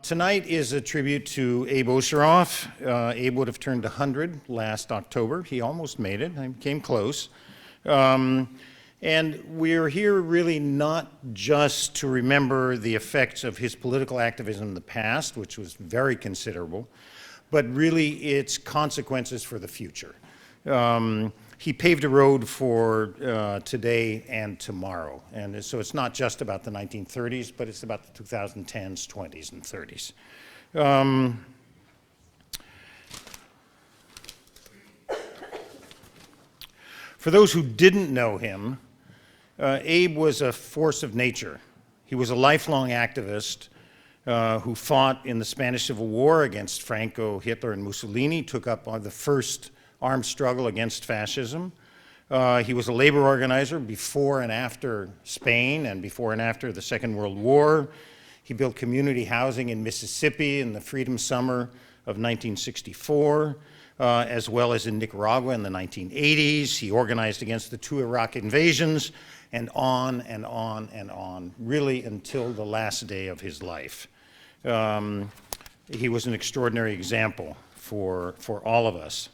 Tonight is a tribute to Abe Osheroff. Abe would have turned 100 last October. He almost made it. I came close. And we're here really not just to remember the effects of his political activism in the past, which was very considerable, but really its consequences for the future. He paved a road for today and tomorrow. And so it's not just about the 1930s, but it's about the 2010s, 20s, and 30s. For those who didn't know him, Abe was a force of nature. He was a lifelong activist who fought in the Spanish Civil War against Franco, Hitler, and Mussolini, took up the first armed struggle against fascism. He was a labor organizer before and after Spain and before and after the Second World War. He built community housing in Mississippi in the Freedom Summer of 1964, as well as in Nicaragua in the 1980s. He organized against the 2 Iraq invasions, and on and on and on, really until the last day of his life. He was an extraordinary example for all of us.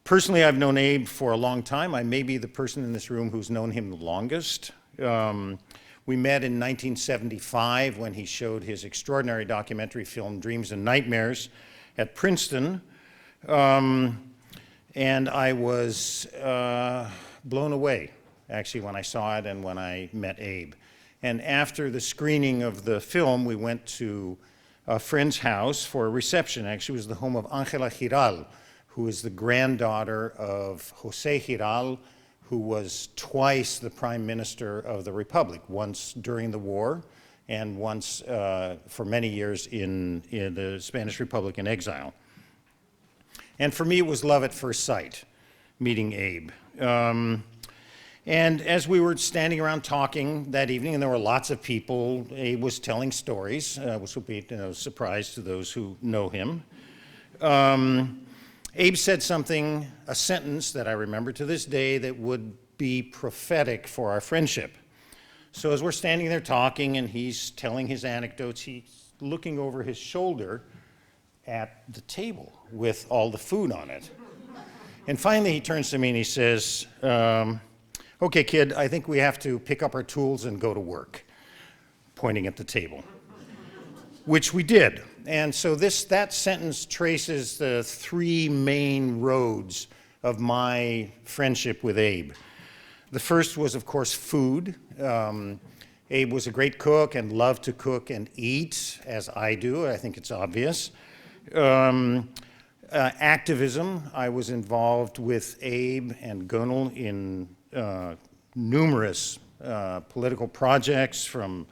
Personally, I've known Abe for a long time. I may be the person in this room who's known him the longest. We met in 1975 when he showed his extraordinary documentary film, Dreams and Nightmares, at Princeton. And I was blown away, actually, when I saw it and when I met Abe. And after the screening of the film, we went to a friend's house for a reception. Actually, it was the home of Angela Giral, who is the granddaughter of Jose Giral, who was twice the prime minister of the Republic, once during the war and once for many years in the Spanish Republic in exile. And for me, it was love at first sight, meeting Abe. And as we were standing around talking that evening, and there were lots of people, Abe was telling stories, which will be a surprise to those who know him. Abe said something, a sentence that I remember to this day that would be prophetic for our friendship. So as we're standing there talking and he's telling his anecdotes, he's looking over his shoulder at the table with all the food on it. And finally he turns to me and he says, okay, kid, I think we have to pick up our tools and go to work, pointing at the table, which we did. And so that sentence traces the 3 main roads of my friendship with Abe. The first was, of course, food. Abe was a great cook and loved to cook and eat, as I do. I think it's obvious. Activism. I was involved with Abe and Gunnel in numerous political projects, from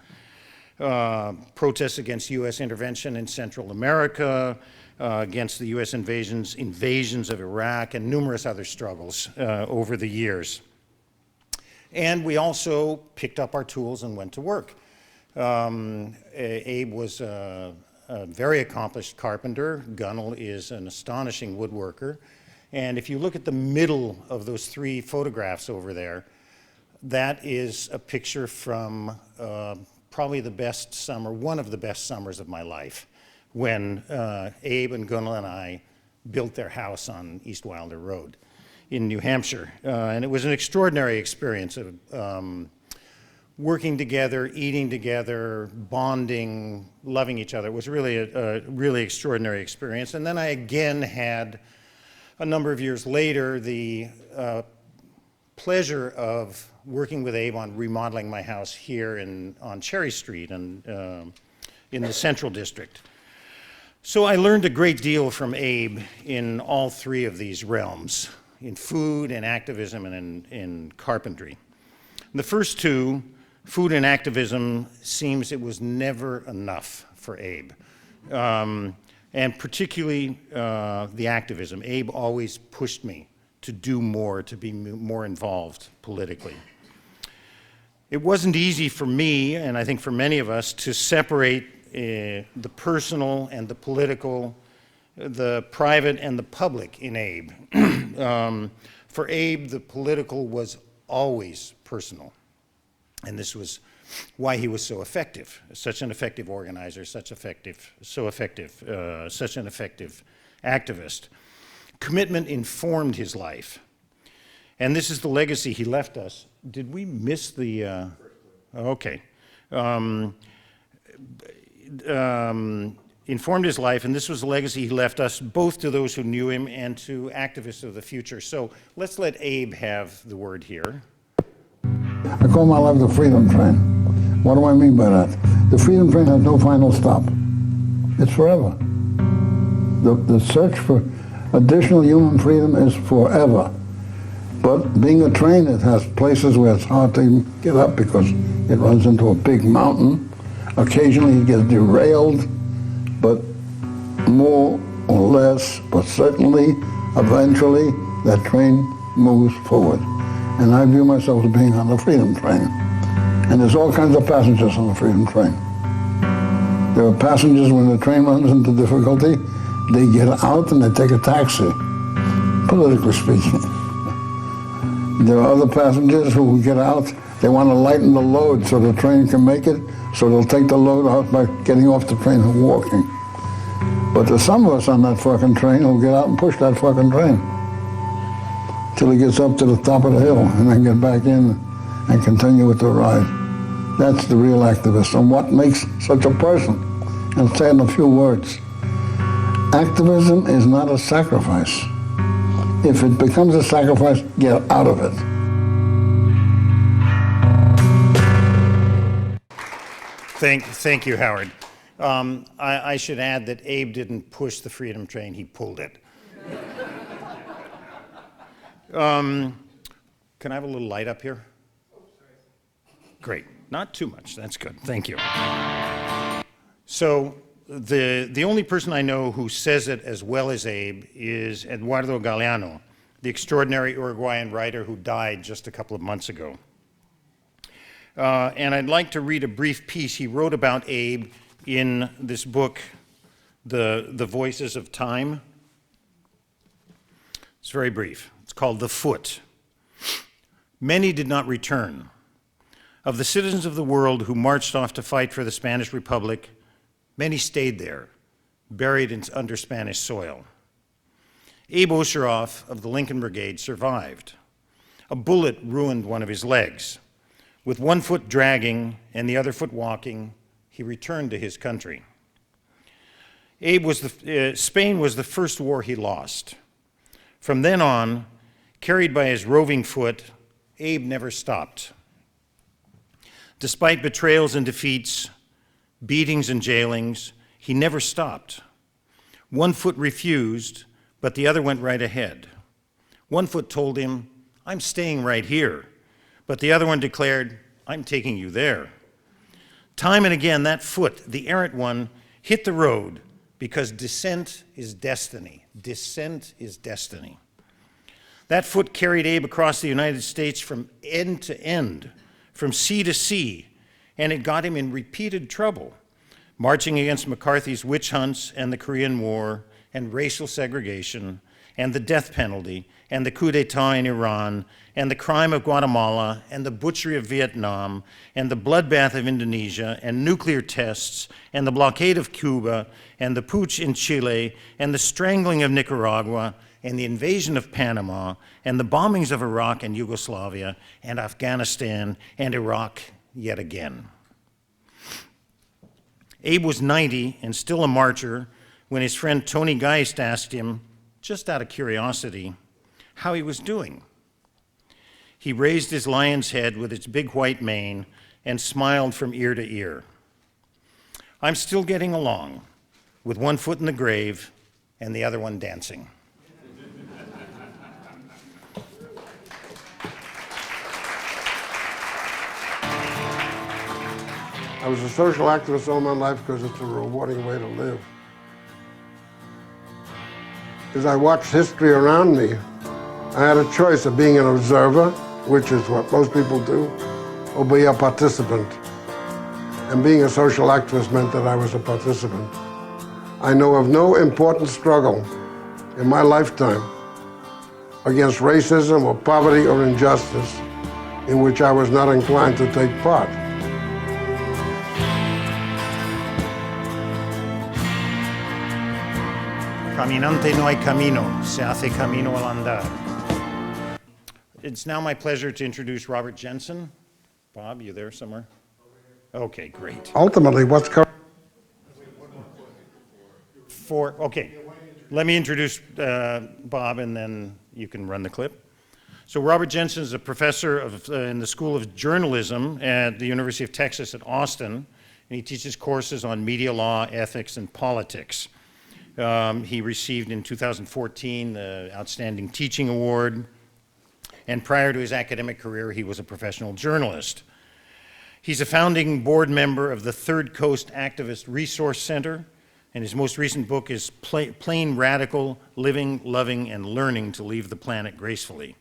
protests against U.S. intervention in Central America, against the U.S. invasions of Iraq, and numerous other struggles over the years. And we also picked up our tools and went to work. Abe was a very accomplished carpenter. Gunnel is an astonishing woodworker. And if you look at the middle of those 3 photographs over there, that is a picture from probably the best summer, one of the best summers of my life, when Abe and Gunnel and I built their house on East Wilder Road in New Hampshire. And it was an extraordinary experience of working together, eating together, bonding, loving each other. It was really a really extraordinary experience. And then I again had, a number of years later, the pleasure of working with Abe on remodeling my house here on Cherry Street and in the Central District. So I learned a great deal from Abe in all 3 of these realms, in food and activism and in carpentry. The first 2, food and activism, seems it was never enough for Abe. And particularly the activism. Abe always pushed me to do more, to be more involved politically. It wasn't easy for me, and I think for many of us, to separate the personal and the political, the private and the public in Abe. For Abe, the political was always personal. And this was why he was so effective, such an effective organizer, such an effective activist. Commitment informed his life. And this is the legacy he left us. Did we miss the, okay. Informed his life, and this was the legacy he left us, both to those who knew him and to activists of the future. So let's let Abe have the word here. I call my life the freedom train. What do I mean by that? The freedom train has no final stop. It's forever. The search for additional human freedom is forever. But being a train, it has places where it's hard to get up because it runs into a big mountain. Occasionally it gets derailed, but more or less, but certainly, eventually, that train moves forward. And I view myself as being on the freedom train. And there's all kinds of passengers on the freedom train. There are passengers when the train runs into difficulty, they get out and they take a taxi, politically speaking. There are other passengers who get out, they want to lighten the load so the train can make it, so they'll take the load out by getting off the train and walking. But there's some of us on that fucking train who'll get out and push that fucking train till it gets up to the top of the hill and then get back in and continue with the ride. That's the real activist. And what makes such a person? I'll say it in a few words. Activism is not a sacrifice. If it becomes a sacrifice, get out of it. Thank you, Howard. I should add that Abe didn't push the freedom train, he pulled it. Can I have a little light up here? Great. Not too much. That's good. Thank you. So the only person I know who says it as well as Abe is Eduardo Galeano, the extraordinary Uruguayan writer who died just a couple of months ago. And I'd like to read a brief piece he wrote about Abe in this book, The Voices of Time. It's very brief. It's called The Foot. Many did not return. Of the citizens of the world who marched off to fight for the Spanish Republic, many stayed there, buried under Spanish soil. Abe Osheroff of the Lincoln Brigade survived. A bullet ruined one of his legs. With one foot dragging and the other foot walking, he returned to his country. Spain was the first war he lost. From then on, carried by his roving foot, Abe never stopped. Despite betrayals and defeats, beatings and jailings, he never stopped. One foot refused, but the other went right ahead. One foot told him, "I'm staying right here," but the other one declared, "I'm taking you there." Time and again, that foot, the errant one, hit the road because dissent is destiny. Dissent is destiny. That foot carried Abe across the United States from end to end, from sea to sea, and it got him in repeated trouble, marching against McCarthy's witch hunts and the Korean War and racial segregation and the death penalty and the coup d'etat in Iran and the crime of Guatemala and the butchery of Vietnam and the bloodbath of Indonesia and nuclear tests and the blockade of Cuba and the putsch in Chile and the strangling of Nicaragua and the invasion of Panama and the bombings of Iraq and Yugoslavia and Afghanistan and Iraq yet again. Abe was 90 and still a marcher when his friend Tony Geist asked him, just out of curiosity, how he was doing. He raised his lion's head with its big white mane and smiled from ear to ear. "I'm still getting along, with one foot in the grave and the other one dancing." I was a social activist all my life because it's a rewarding way to live. As I watched history around me, I had a choice of being an observer, which is what most people do, or be a participant. And being a social activist meant that I was a participant. I know of no important struggle in my lifetime against racism or poverty or injustice in which I was not inclined to take part. Caminante no hay camino, se hace camino al andar. It's now my pleasure to introduce Robert Jensen. Bob, you there somewhere? Okay, great. Ultimately, what's covered. Okay, let me introduce Bob and then you can run the clip. So Robert Jensen is a professor in the School of Journalism at the University of Texas at Austin, and he teaches courses on media law, ethics, and politics. He received in 2014 the Outstanding Teaching Award, and prior to his academic career, he was a professional journalist. He's a founding board member of the Third Coast Activist Resource Center, and his most recent book is Plain Radical: Living, Loving, and Learning to Leave the Planet Gracefully.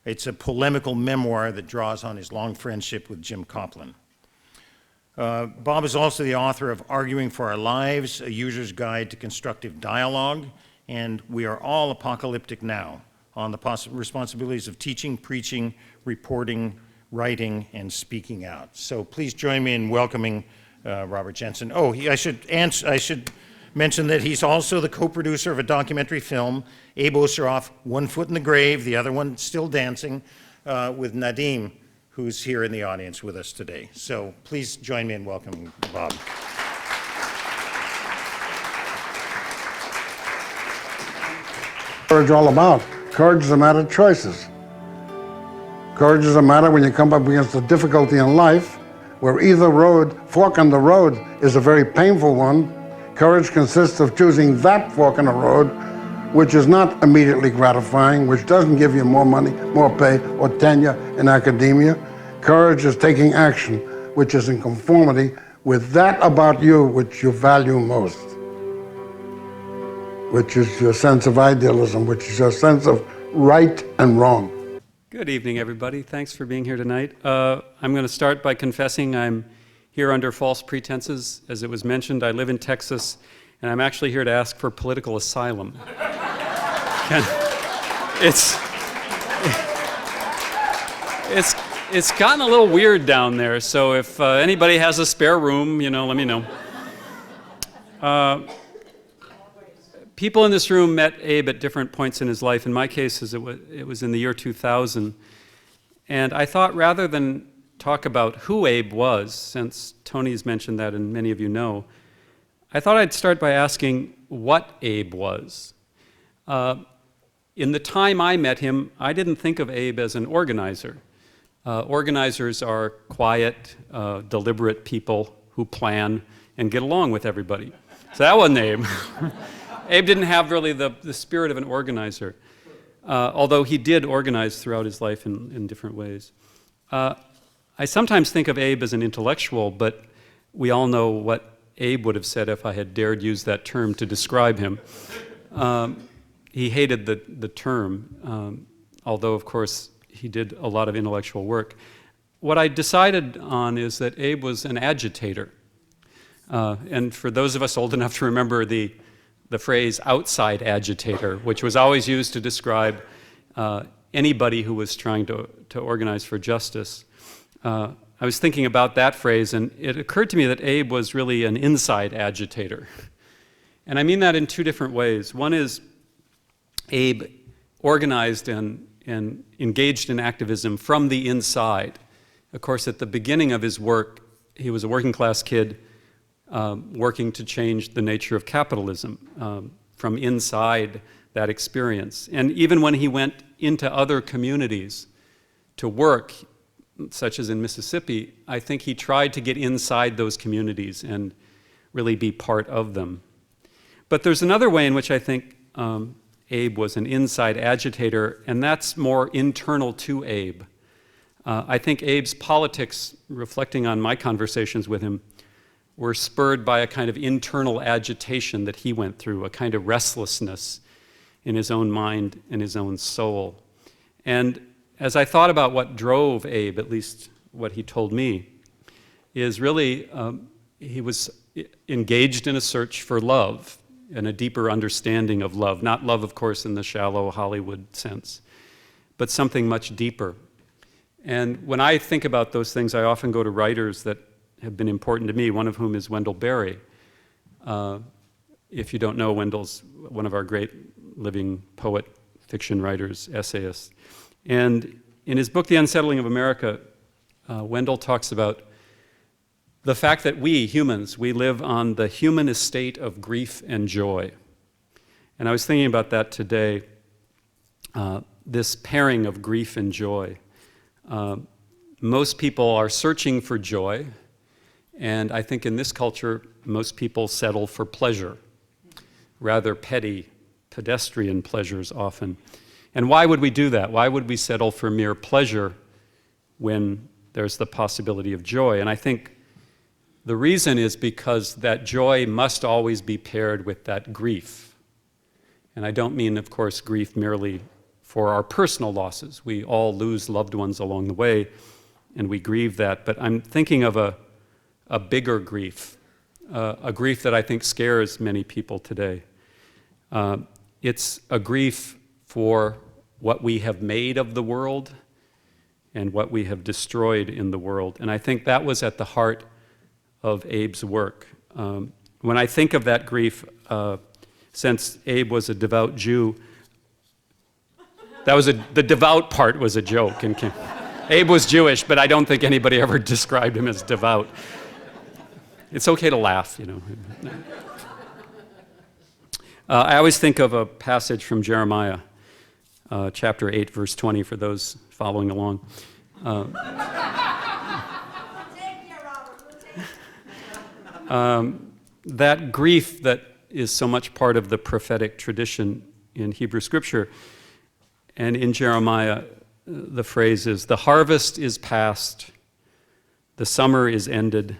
It's a polemical memoir that draws on his long friendship with Jim Coplin. Bob is also the author of Arguing for Our Lives, A User's Guide to Constructive Dialogue, and We Are All Apocalyptic Now, on the responsibilities of teaching, preaching, reporting, writing, and speaking out. So please join me in welcoming Robert Jensen. Oh, I should mention that he's also the co-producer of a documentary film, Abe Osheroff, One Foot in the Grave, the other one Still Dancing, with Nadim, who's here in the audience with us today. So please join me in welcoming Bob. Courage all about. Courage is a matter of choices. Courage is a matter when you come up against a difficulty in life, where either fork in the road is a very painful one. Courage consists of choosing that fork in the road, which is not immediately gratifying, which doesn't give you more money, more pay, or tenure in academia. Courage is taking action, which is in conformity with that about you which you value most, which is your sense of idealism, which is your sense of right and wrong. Good evening, everybody. Thanks for being here tonight. I'm going to start by confessing I'm here under false pretenses. As it was mentioned, I live in Texas, and I'm actually here to ask for political asylum. It's gotten a little weird down there, so if anybody has a spare room, let me know. People in this room met Abe at different points in his life. In my case, it was in the year 2000. And I thought rather than talk about who Abe was, since Tony's mentioned that and many of you know, I thought I'd start by asking what Abe was. In the time I met him, I didn't think of Abe as an organizer. Organizers are quiet, deliberate people who plan and get along with everybody. So that wasn't Abe. Abe didn't have really the spirit of an organizer, although he did organize throughout his life in different ways. I sometimes think of Abe as an intellectual, but we all know what Abe would have said if I had dared use that term to describe him. He hated the term, although, of course, he did a lot of intellectual work. What I decided on is that Abe was an agitator. And for those of us old enough to remember the phrase outside agitator, which was always used to describe anybody who was trying to organize for justice. I was thinking about that phrase, and it occurred to me that Abe was really an inside agitator. And I mean that in two different ways. One is Abe organized and engaged in activism from the inside. Of course, at the beginning of his work, he was a working class kid working to change the nature of capitalism from inside that experience. And even when he went into other communities to work, such as in Mississippi, I think he tried to get inside those communities and really be part of them. But there's another way in which I think Abe was an inside agitator, and that's more internal to Abe. I think Abe's politics, reflecting on my conversations with him, were spurred by a kind of internal agitation that he went through, a kind of restlessness in his own mind and his own soul. And as I thought about what drove Abe, at least what he told me, is really he was engaged in a search for love and a deeper understanding of love. Not love, of course, in the shallow Hollywood sense, but something much deeper. And when I think about those things, I often go to writers that have been important to me, one of whom is Wendell Berry. if you don't know, Wendell's one of our great living poet, fiction writers, essayists. And in his book, The Unsettling of America, Wendell talks about the fact that we, humans, we live on the human estate of grief and joy. And I was thinking about that today, this pairing of grief and joy. Most people are searching for joy, and I think in this culture, most people settle for pleasure, rather petty, pedestrian pleasures often. And why would we do that? Why would we settle for mere pleasure when there's the possibility of joy? And I think the reason is because that joy must always be paired with that grief. And I don't mean, of course, grief merely for our personal losses. We all lose loved ones along the way, and we grieve that. But I'm thinking of a bigger grief, a grief that I think scares many people today. It's a grief for what we have made of the world and what we have destroyed in the world. And I think that was at the heart of Abe's work. When I think of that grief, since Abe was a devout Jew, the devout part was a joke. Abe was Jewish, but I don't think anybody ever described him as devout. It's okay to laugh, you know. I always think of a passage from Jeremiah, chapter 8, verse 20, for those following along. That grief that is so much part of the prophetic tradition in Hebrew Scripture, and in Jeremiah, the phrase is, "The harvest is past, the summer is ended,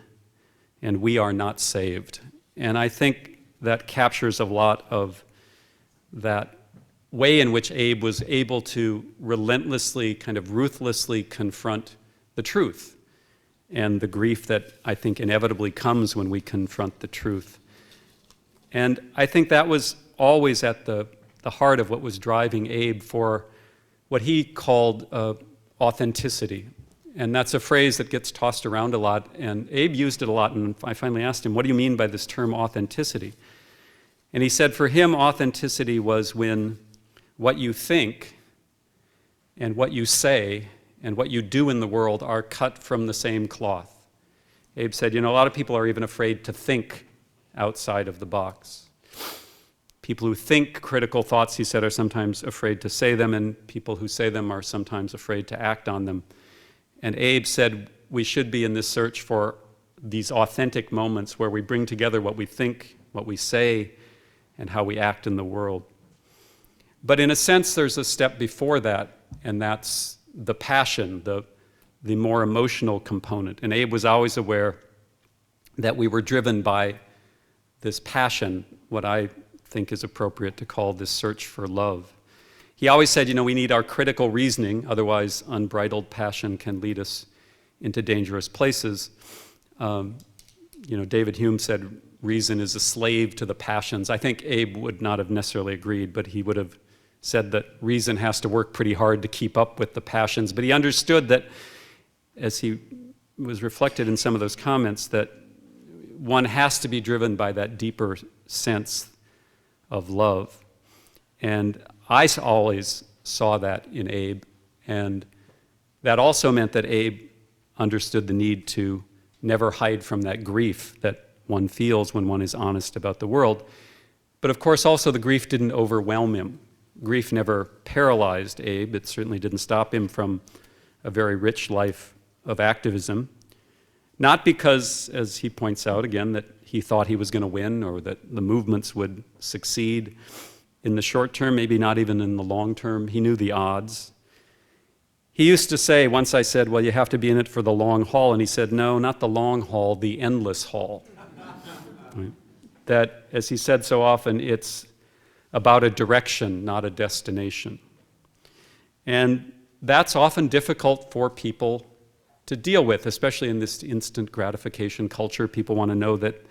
and we are not saved." And I think that captures a lot of that way in which Abe was able to relentlessly, kind of ruthlessly confront the truth and the grief that I think inevitably comes when we confront the truth. And I think that was always at the heart of what was driving Abe for what he called authenticity. And that's a phrase that gets tossed around a lot, and Abe used it a lot, and I finally asked him, what do you mean by this term authenticity? And he said for him, authenticity was when what you think and what you say and what you do in the world are cut from the same cloth. Abe said, you know, a lot of people are even afraid to think outside of the box. People who think critical thoughts, he said, are sometimes afraid to say them, and people who say them are sometimes afraid to act on them. And Abe said we should be in this search for these authentic moments where we bring together what we think, what we say, and how we act in the world. But in a sense, there's a step before that, and that's the passion, the more emotional component. And Abe was always aware that we were driven by this passion, what I think is appropriate to call this search for love. He always said, you know, we need our critical reasoning, otherwise unbridled passion can lead us into dangerous places. You know, David Hume said, reason is a slave to the passions. I think Abe would not have necessarily agreed, but he would have said that reason has to work pretty hard to keep up with the passions. But he understood that, as he was reflected in some of those comments, that one has to be driven by that deeper sense of love. And I always saw that in Abe, and that also meant that Abe understood the need to never hide from that grief that one feels when one is honest about the world. But of course also the grief didn't overwhelm him. Grief never paralyzed Abe. It certainly didn't stop him from a very rich life of activism. Not because, as he points out again, that he thought he was going to win or that the movements would succeed in the short term, maybe not even in the long term. He knew the odds. He used to say, once I said, well, you have to be in it for the long haul, and he said, no, not the long haul, the endless haul. Right? That, as he said so often, it's about a direction, not a destination. And that's often difficult for people to deal with, especially in this instant gratification culture. People want to know that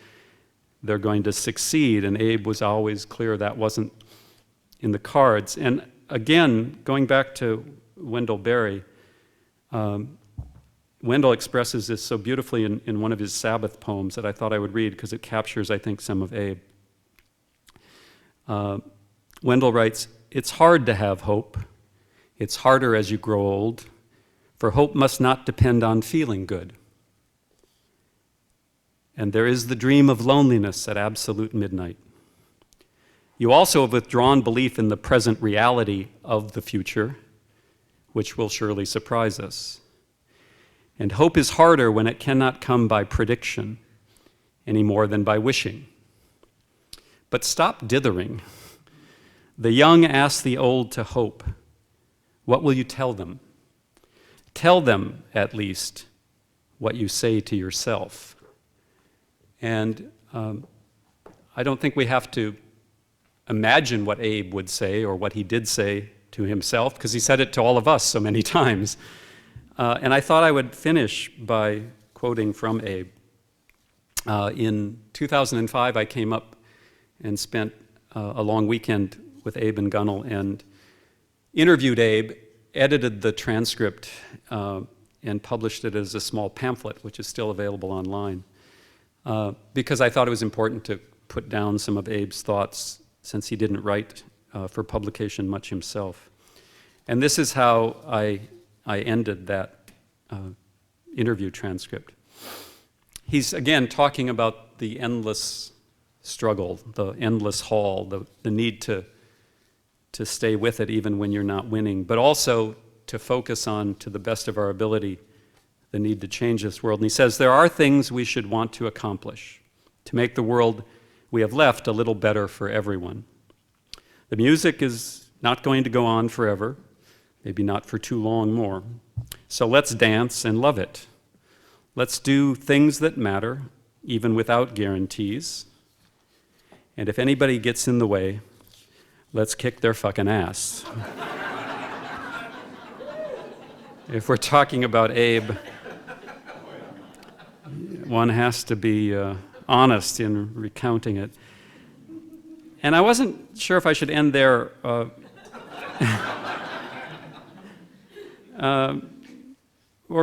they're going to succeed, and Abe was always clear that wasn't in the cards. And again, going back to Wendell Berry, Wendell expresses this so beautifully in one of his Sabbath poems that I thought I would read because it captures, I think, some of Abe. Wendell writes, "It's hard to have hope. It's harder as you grow old, for hope must not depend on feeling good. And there is the dream of loneliness at absolute midnight. You also have withdrawn belief in the present reality of the future, which will surely surprise us. And hope is harder when it cannot come by prediction any more than by wishing. But stop dithering. The young ask the old to hope. What will you tell them? Tell them, at least, what you say to yourself." And I don't think we have to imagine what Abe would say or what he did say to himself, because he said it to all of us so many times. And I thought I would finish by quoting from Abe. In 2005, I came up and spent a long weekend with Abe and Gunnell and interviewed Abe, edited the transcript, and published it as a small pamphlet, which is still available online, because I thought it was important to put down some of Abe's thoughts, since he didn't write for publication much himself. And this is how I ended that interview transcript. He's, again, talking about the endless struggle, the endless haul, the need to stay with it even when you're not winning, but also to focus on, to the best of our ability, the need to change this world. And he says, there are things we should want to accomplish to make the world we have left a little better for everyone. The music is not going to go on forever, maybe not for too long more. So let's dance and love it. Let's do things that matter, even without guarantees. And if anybody gets in the way, let's kick their fucking ass. If we're talking about Abe, one has to be honest in recounting it. And I wasn't sure if I should end there or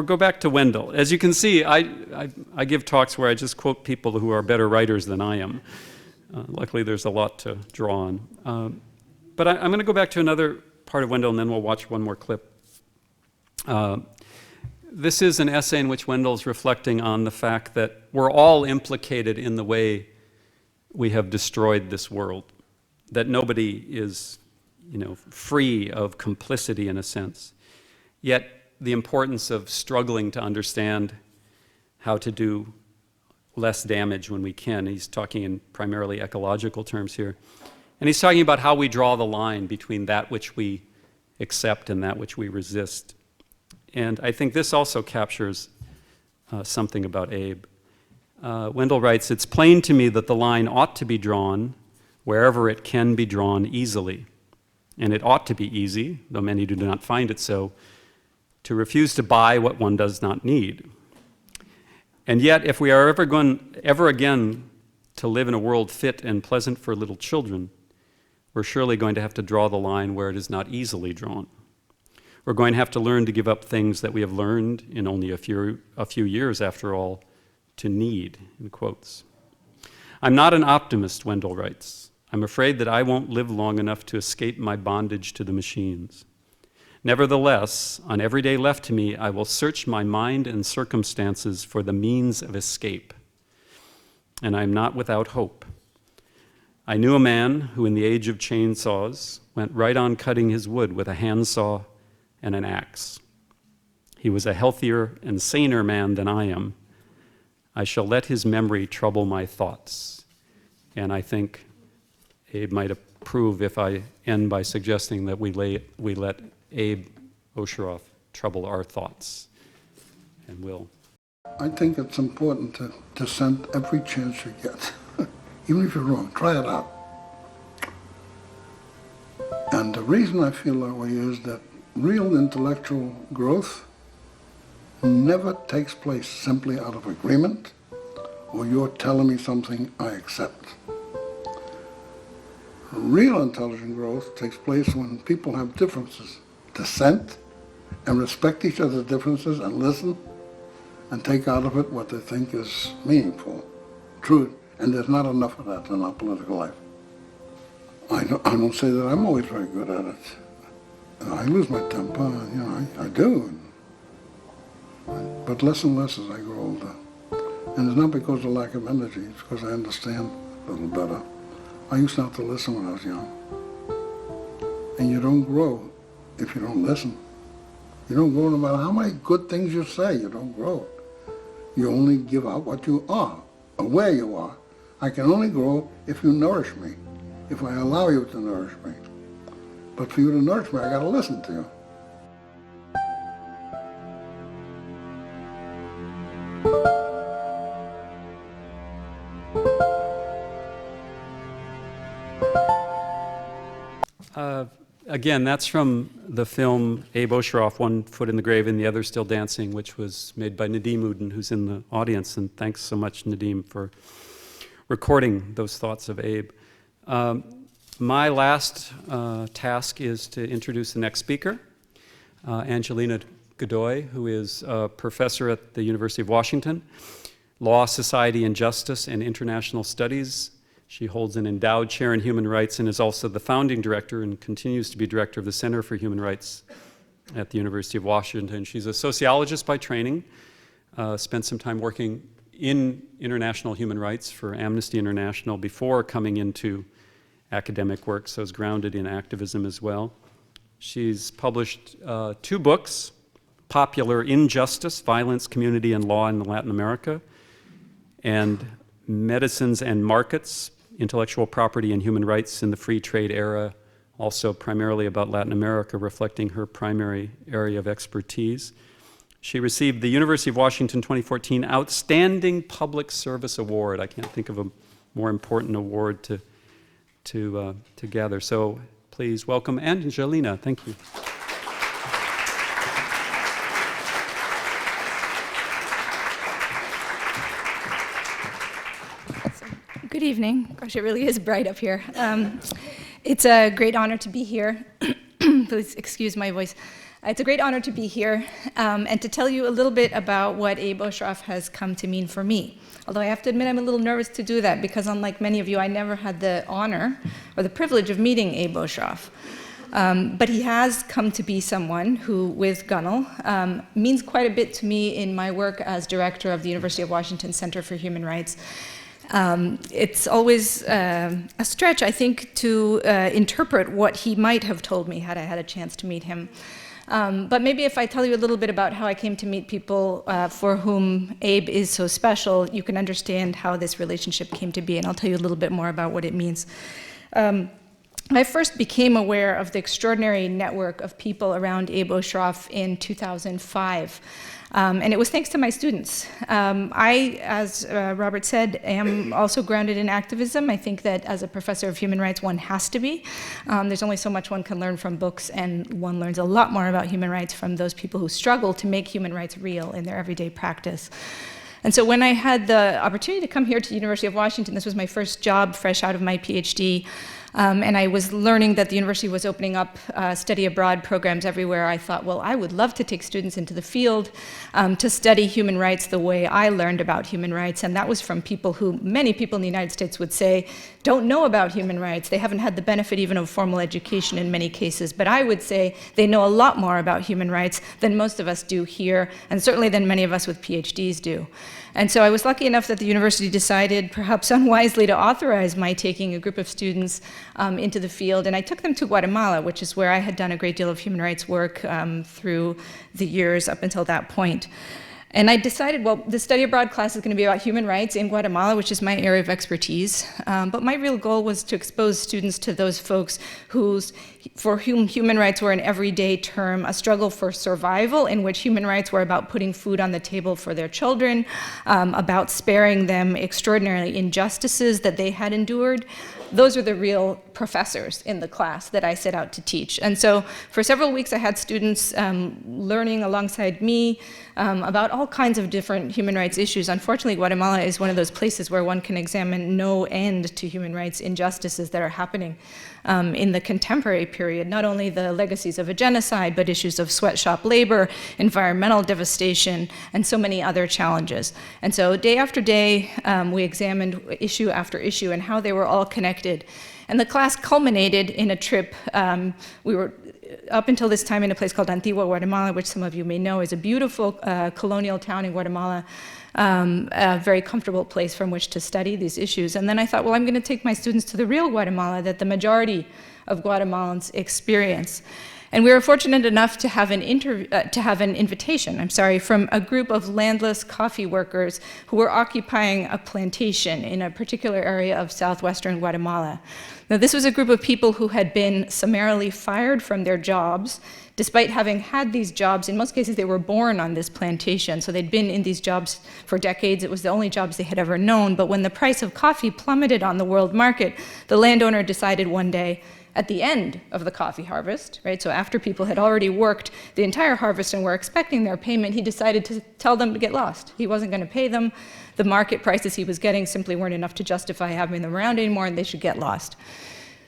go back to Wendell. As you can see, I give talks where I just quote people who are better writers than I am. Luckily, there's a lot to draw on. But I'm going to go back to another part of Wendell, and then we'll watch one more clip. This is an essay in which Wendell's reflecting on the fact that we're all implicated in the way we have destroyed this world, that nobody is, free of complicity in a sense. Yet the importance of struggling to understand how to do less damage when we can. He's talking in primarily ecological terms here. And he's talking about how we draw the line between that which we accept and that which we resist. And I think this also captures something about Abe. Wendell writes, "It's plain to me that the line ought to be drawn wherever it can be drawn easily. And it ought to be easy, though many do not find it so, to refuse to buy what one does not need. And yet, if we are ever again to live in a world fit and pleasant for little children, we're surely going to have to draw the line where it is not easily drawn. We're going to have to learn to give up things that we have learned in only a few years, after all, to need," in quotes. "I'm not an optimist," Wendell writes. "I'm afraid that I won't live long enough to escape my bondage to the machines. Nevertheless, on every day left to me, I will search my mind and circumstances for the means of escape. And I am not without hope. I knew a man who, in the age of chainsaws, went right on cutting his wood with a handsaw and an axe. He was a healthier and saner man than I am. I shall let his memory trouble my thoughts." And I think Abe might approve if I end by suggesting that we let Abe Osheroff trouble our thoughts, and will. I think it's important to dissent every chance you get. Even if you're wrong, try it out. And the reason I feel that way is that real intellectual growth never takes place simply out of agreement, or you're telling me something I accept. Real intelligent growth takes place when people have differences, dissent, and respect each other's differences and listen and take out of it what they think is meaningful, truth, and there's not enough of that in our political life. I don't say that I'm always very good at it. I lose my temper, you know, I do. But less and less as I grow older. And it's not because of lack of energy, it's because I understand a little better. I used to have to listen when I was young. And you don't grow if you don't listen. You don't grow no matter how many good things you say, you don't grow. You only give out what you are, or where you are. I can only grow if you nourish me, if I allow you to nourish me. But for you to nourish me, I gotta listen to you. Again, that's from the film Abe Osheroff, One Foot in the Grave and the Other Still Dancing, which was made by Nadim Uden, who's in the audience. And thanks so much, Nadim, for recording those thoughts of Abe. My last task is to introduce the next speaker, Angelina Godoy, who is a professor at the University of Washington, Law, Society, and Justice, and International Studies. She holds an endowed chair in human rights and is also the founding director and continues to be director of the Center for Human Rights at the University of Washington. She's a sociologist by training, spent some time working in international human rights for Amnesty International before coming into academic work, so is grounded in activism as well. She's published 2 books, Popular Injustice, Violence, Community, and Law in Latin America, and Medicines and Markets, Intellectual Property and Human Rights in the Free Trade Era, also primarily about Latin America, reflecting her primary area of expertise. She received the University of Washington 2014 Outstanding Public Service Award. I can't think of a more important award to gather. So please welcome Angelina. Thank you. Good evening. Gosh, it really is bright up here. It's a great honor to be here. Please excuse my voice. It's a great honor to be here and to tell you a little bit about what Abe Osheroff has come to mean for me. Although I have to admit I'm a little nervous to do that because unlike many of you, I never had the honor or the privilege of meeting Abe Osheroff. But he has come to be someone who, with Gunnell, means quite a bit to me in my work as director of the University of Washington Center for Human Rights. It's always a stretch, I think, to interpret what he might have told me had I had a chance to meet him. But maybe if I tell you a little bit about how I came to meet people for whom Abe is so special, you can understand how this relationship came to be, and I'll tell you a little bit more about what it means. I first became aware of the extraordinary network of people around Abe Osheroff in 2005. And it was thanks to my students. I, as Robert said, am also grounded in activism. I think that as a professor of human rights, one has to be. There's only so much one can learn from books, and one learns a lot more about human rights from those people who struggle to make human rights real in their everyday practice. And so when I had the opportunity to come here to the University of Washington, this was my first job fresh out of my PhD, and I was learning that the university was opening up study abroad programs everywhere. I thought, well, I would love to take students into the field to study human rights the way I learned about human rights. And that was from people who many people in the United States would say don't know about human rights. They haven't had the benefit even of formal education in many cases. But I would say they know a lot more about human rights than most of us do here, and certainly than many of us with PhDs do. And so I was lucky enough that the university decided, perhaps unwisely, to authorize my taking a group of students into the field. And I took them to Guatemala, which is where I had done a great deal of human rights work through the years up until that point. And I decided, well, the study abroad class is going to be about human rights in Guatemala, which is my area of expertise. But my real goal was to expose students to those folks for whom human rights were an everyday term, a struggle for survival in which human rights were about putting food on the table for their children, about sparing them extraordinary injustices that they had endured. Those are the real professors in the class that I set out to teach. And so for several weeks, I had students learning alongside me about all kinds of different human rights issues. Unfortunately, Guatemala is one of those places where one can examine no end to human rights injustices that are happening in the contemporary period, not only the legacies of a genocide, but issues of sweatshop labor, environmental devastation, and so many other challenges. And so day after day, we examined issue after issue and how they were all connected. And the class culminated in a trip. We were up until this time in a place called Antigua, Guatemala, which some of you may know is a beautiful colonial town in Guatemala, a very comfortable place from which to study these issues. And then I thought, well, I'm going to take my students to the real Guatemala that the majority of Guatemalans experience. And we were fortunate enough to have an invitation, from a group of landless coffee workers who were occupying a plantation in a particular area of southwestern Guatemala. Now, this was a group of people who had been summarily fired from their jobs, despite having had these jobs. In most cases, they were born on this plantation, so they'd been in these jobs for decades. It was the only jobs they had ever known. But when the price of coffee plummeted on the world market, the landowner decided one day, at the end of the coffee harvest, right? So after people had already worked the entire harvest and were expecting their payment, he decided to tell them to get lost. He wasn't going to pay them. The market prices he was getting simply weren't enough to justify having them around anymore, and they should get lost.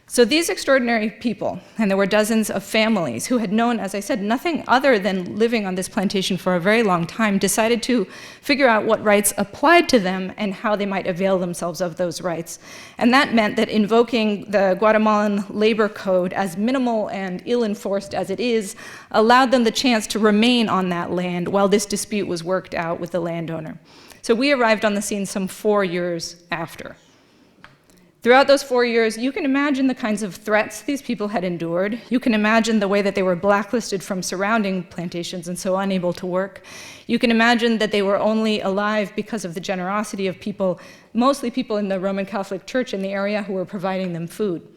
So these extraordinary people, and there were dozens of families who had known, as I said, nothing other than living on this plantation for a very long time, decided to figure out what rights applied to them and how they might avail themselves of those rights. And that meant that invoking the Guatemalan labor code, as minimal and ill-enforced as it is, allowed them the chance to remain on that land while this dispute was worked out with the landowner. So we arrived on the scene some 4 years after. Throughout those 4 years, you can imagine the kinds of threats these people had endured. You can imagine the way that they were blacklisted from surrounding plantations and so unable to work. You can imagine that they were only alive because of the generosity of people, mostly people in the Roman Catholic Church in the area who were providing them food.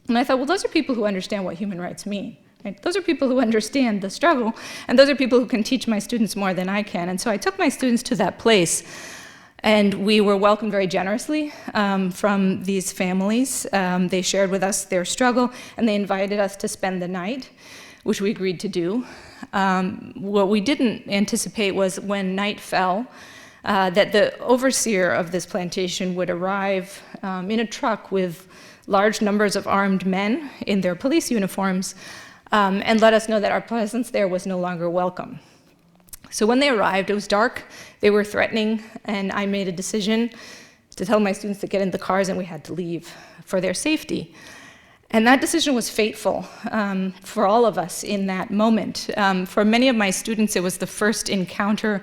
And I thought, well, those are people who understand what human rights mean. Right? Those are people who understand the struggle, and those are people who can teach my students more than I can. And so I took my students to that place. And we were welcomed very generously from these families. They shared with us their struggle, and they invited us to spend the night, which we agreed to do. What we didn't anticipate was when night fell, that the overseer of this plantation would arrive in a truck with large numbers of armed men in their police uniforms and let us know that our presence there was no longer welcome. So when they arrived, it was dark, they were threatening, and I made a decision to tell my students to get in the cars and we had to leave for their safety. And that decision was fateful for all of us in that moment. For many of my students, it was the first encounter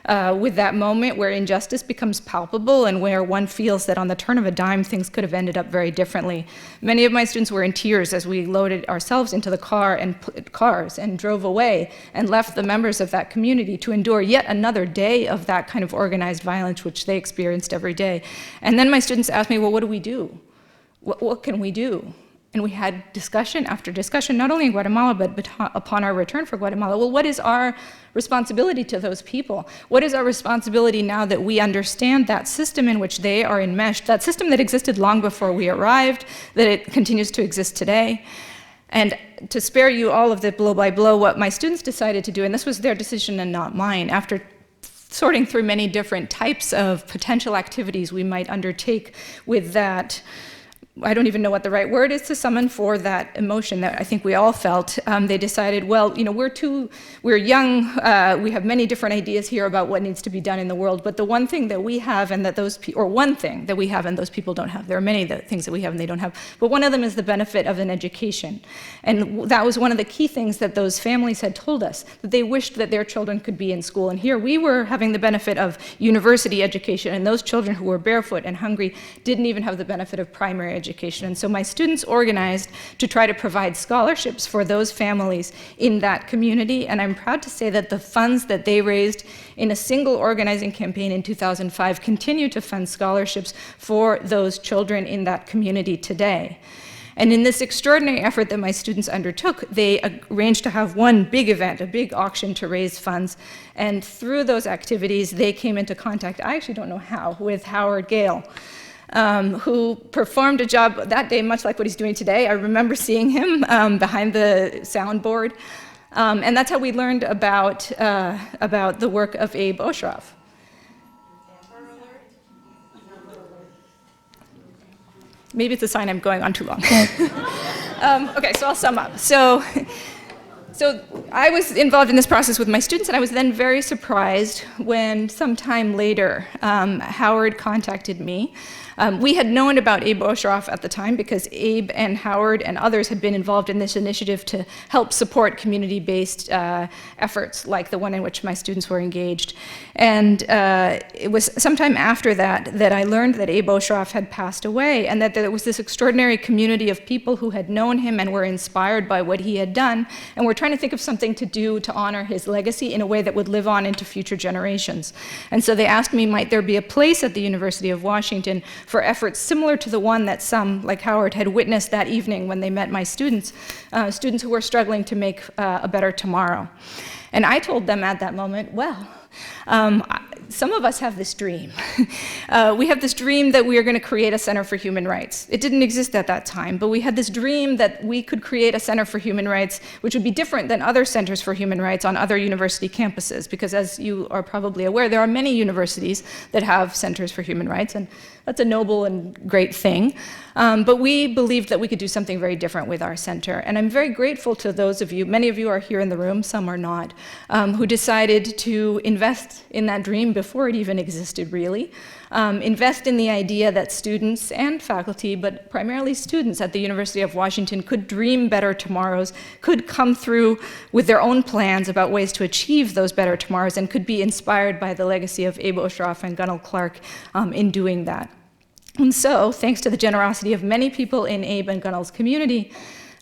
with that moment where injustice becomes palpable and where one feels that on the turn of a dime, things could have ended up very differently. Many of my students were in tears as we loaded ourselves into the cars and drove away and left the members of that community to endure yet another day of that kind of organized violence which they experienced every day. And then my students asked me, well, what do we do? What can we do? And we had discussion after discussion, not only in Guatemala, but upon our return for Guatemala. Well, what is our responsibility to those people? What is our responsibility now that we understand that system in which they are enmeshed, that system that existed long before we arrived, that it continues to exist today? And to spare you all of the blow by blow, what my students decided to do, and this was their decision and not mine, after sorting through many different types of potential activities we might undertake with that, I don't even know what the right word is to summon for that emotion that I think we all felt. They decided, well, we're young, we have many different ideas here about what needs to be done in the world, but the one thing that we have and that one thing that we have and those people don't have, there are many things that we have and they don't have, but one of them is the benefit of an education. And that was one of the key things that those families had told us, that they wished that their children could be in school. And here we were having the benefit of university education, and those children who were barefoot and hungry didn't even have the benefit of primary education. And so my students organized to try to provide scholarships for those families in that community. And I'm proud to say that the funds that they raised in a single organizing campaign in 2005 continue to fund scholarships for those children in that community today. And in this extraordinary effort that my students undertook, they arranged to have one big event, a big auction to raise funds. And through those activities, they came into contact, I actually don't know how, with Howard Gale, who performed a job that day much like what he's doing today. I remember seeing him behind the soundboard. And that's how we learned about the work of Abe Osheroff. Maybe it's a sign I'm going on too long. Okay, so I'll sum up. So So I was involved in this process with my students, and I was then very surprised when sometime later Howard contacted me. We had known about Abe Osheroff at the time because Abe and Howard and others had been involved in this initiative to help support community-based efforts like the one in which my students were engaged. And it was sometime after that that I learned that Abe Osheroff had passed away, and that there was this extraordinary community of people who had known him and were inspired by what he had done, and were trying to think of something to do to honor his legacy in a way that would live on into future generations. And so they asked me, might there be a place at the University of Washington for efforts similar to the one that some, like Howard, had witnessed that evening when they met my students, students who were struggling to make a better tomorrow. And I told them at that moment, well, some of us have this dream. We have this dream that we are going to create a Center for Human Rights. It didn't exist at that time, but we had this dream that we could create a Center for Human Rights, which would be different than other centers for human rights on other university campuses, because as you are probably aware, there are many universities that have centers for human rights, and that's a noble and great thing. But we believed that we could do something very different with our center. And I'm very grateful to those of you, many of you are here in the room, some are not, who decided to invest in that dream before it even existed, really. Invest in the idea that students and faculty, but primarily students at the University of Washington, could dream better tomorrows, could come through with their own plans about ways to achieve those better tomorrows, and could be inspired by the legacy of Abe Osheroff and Gunnell Clark in doing that. And so, thanks to the generosity of many people in Abe and Gunnell's community,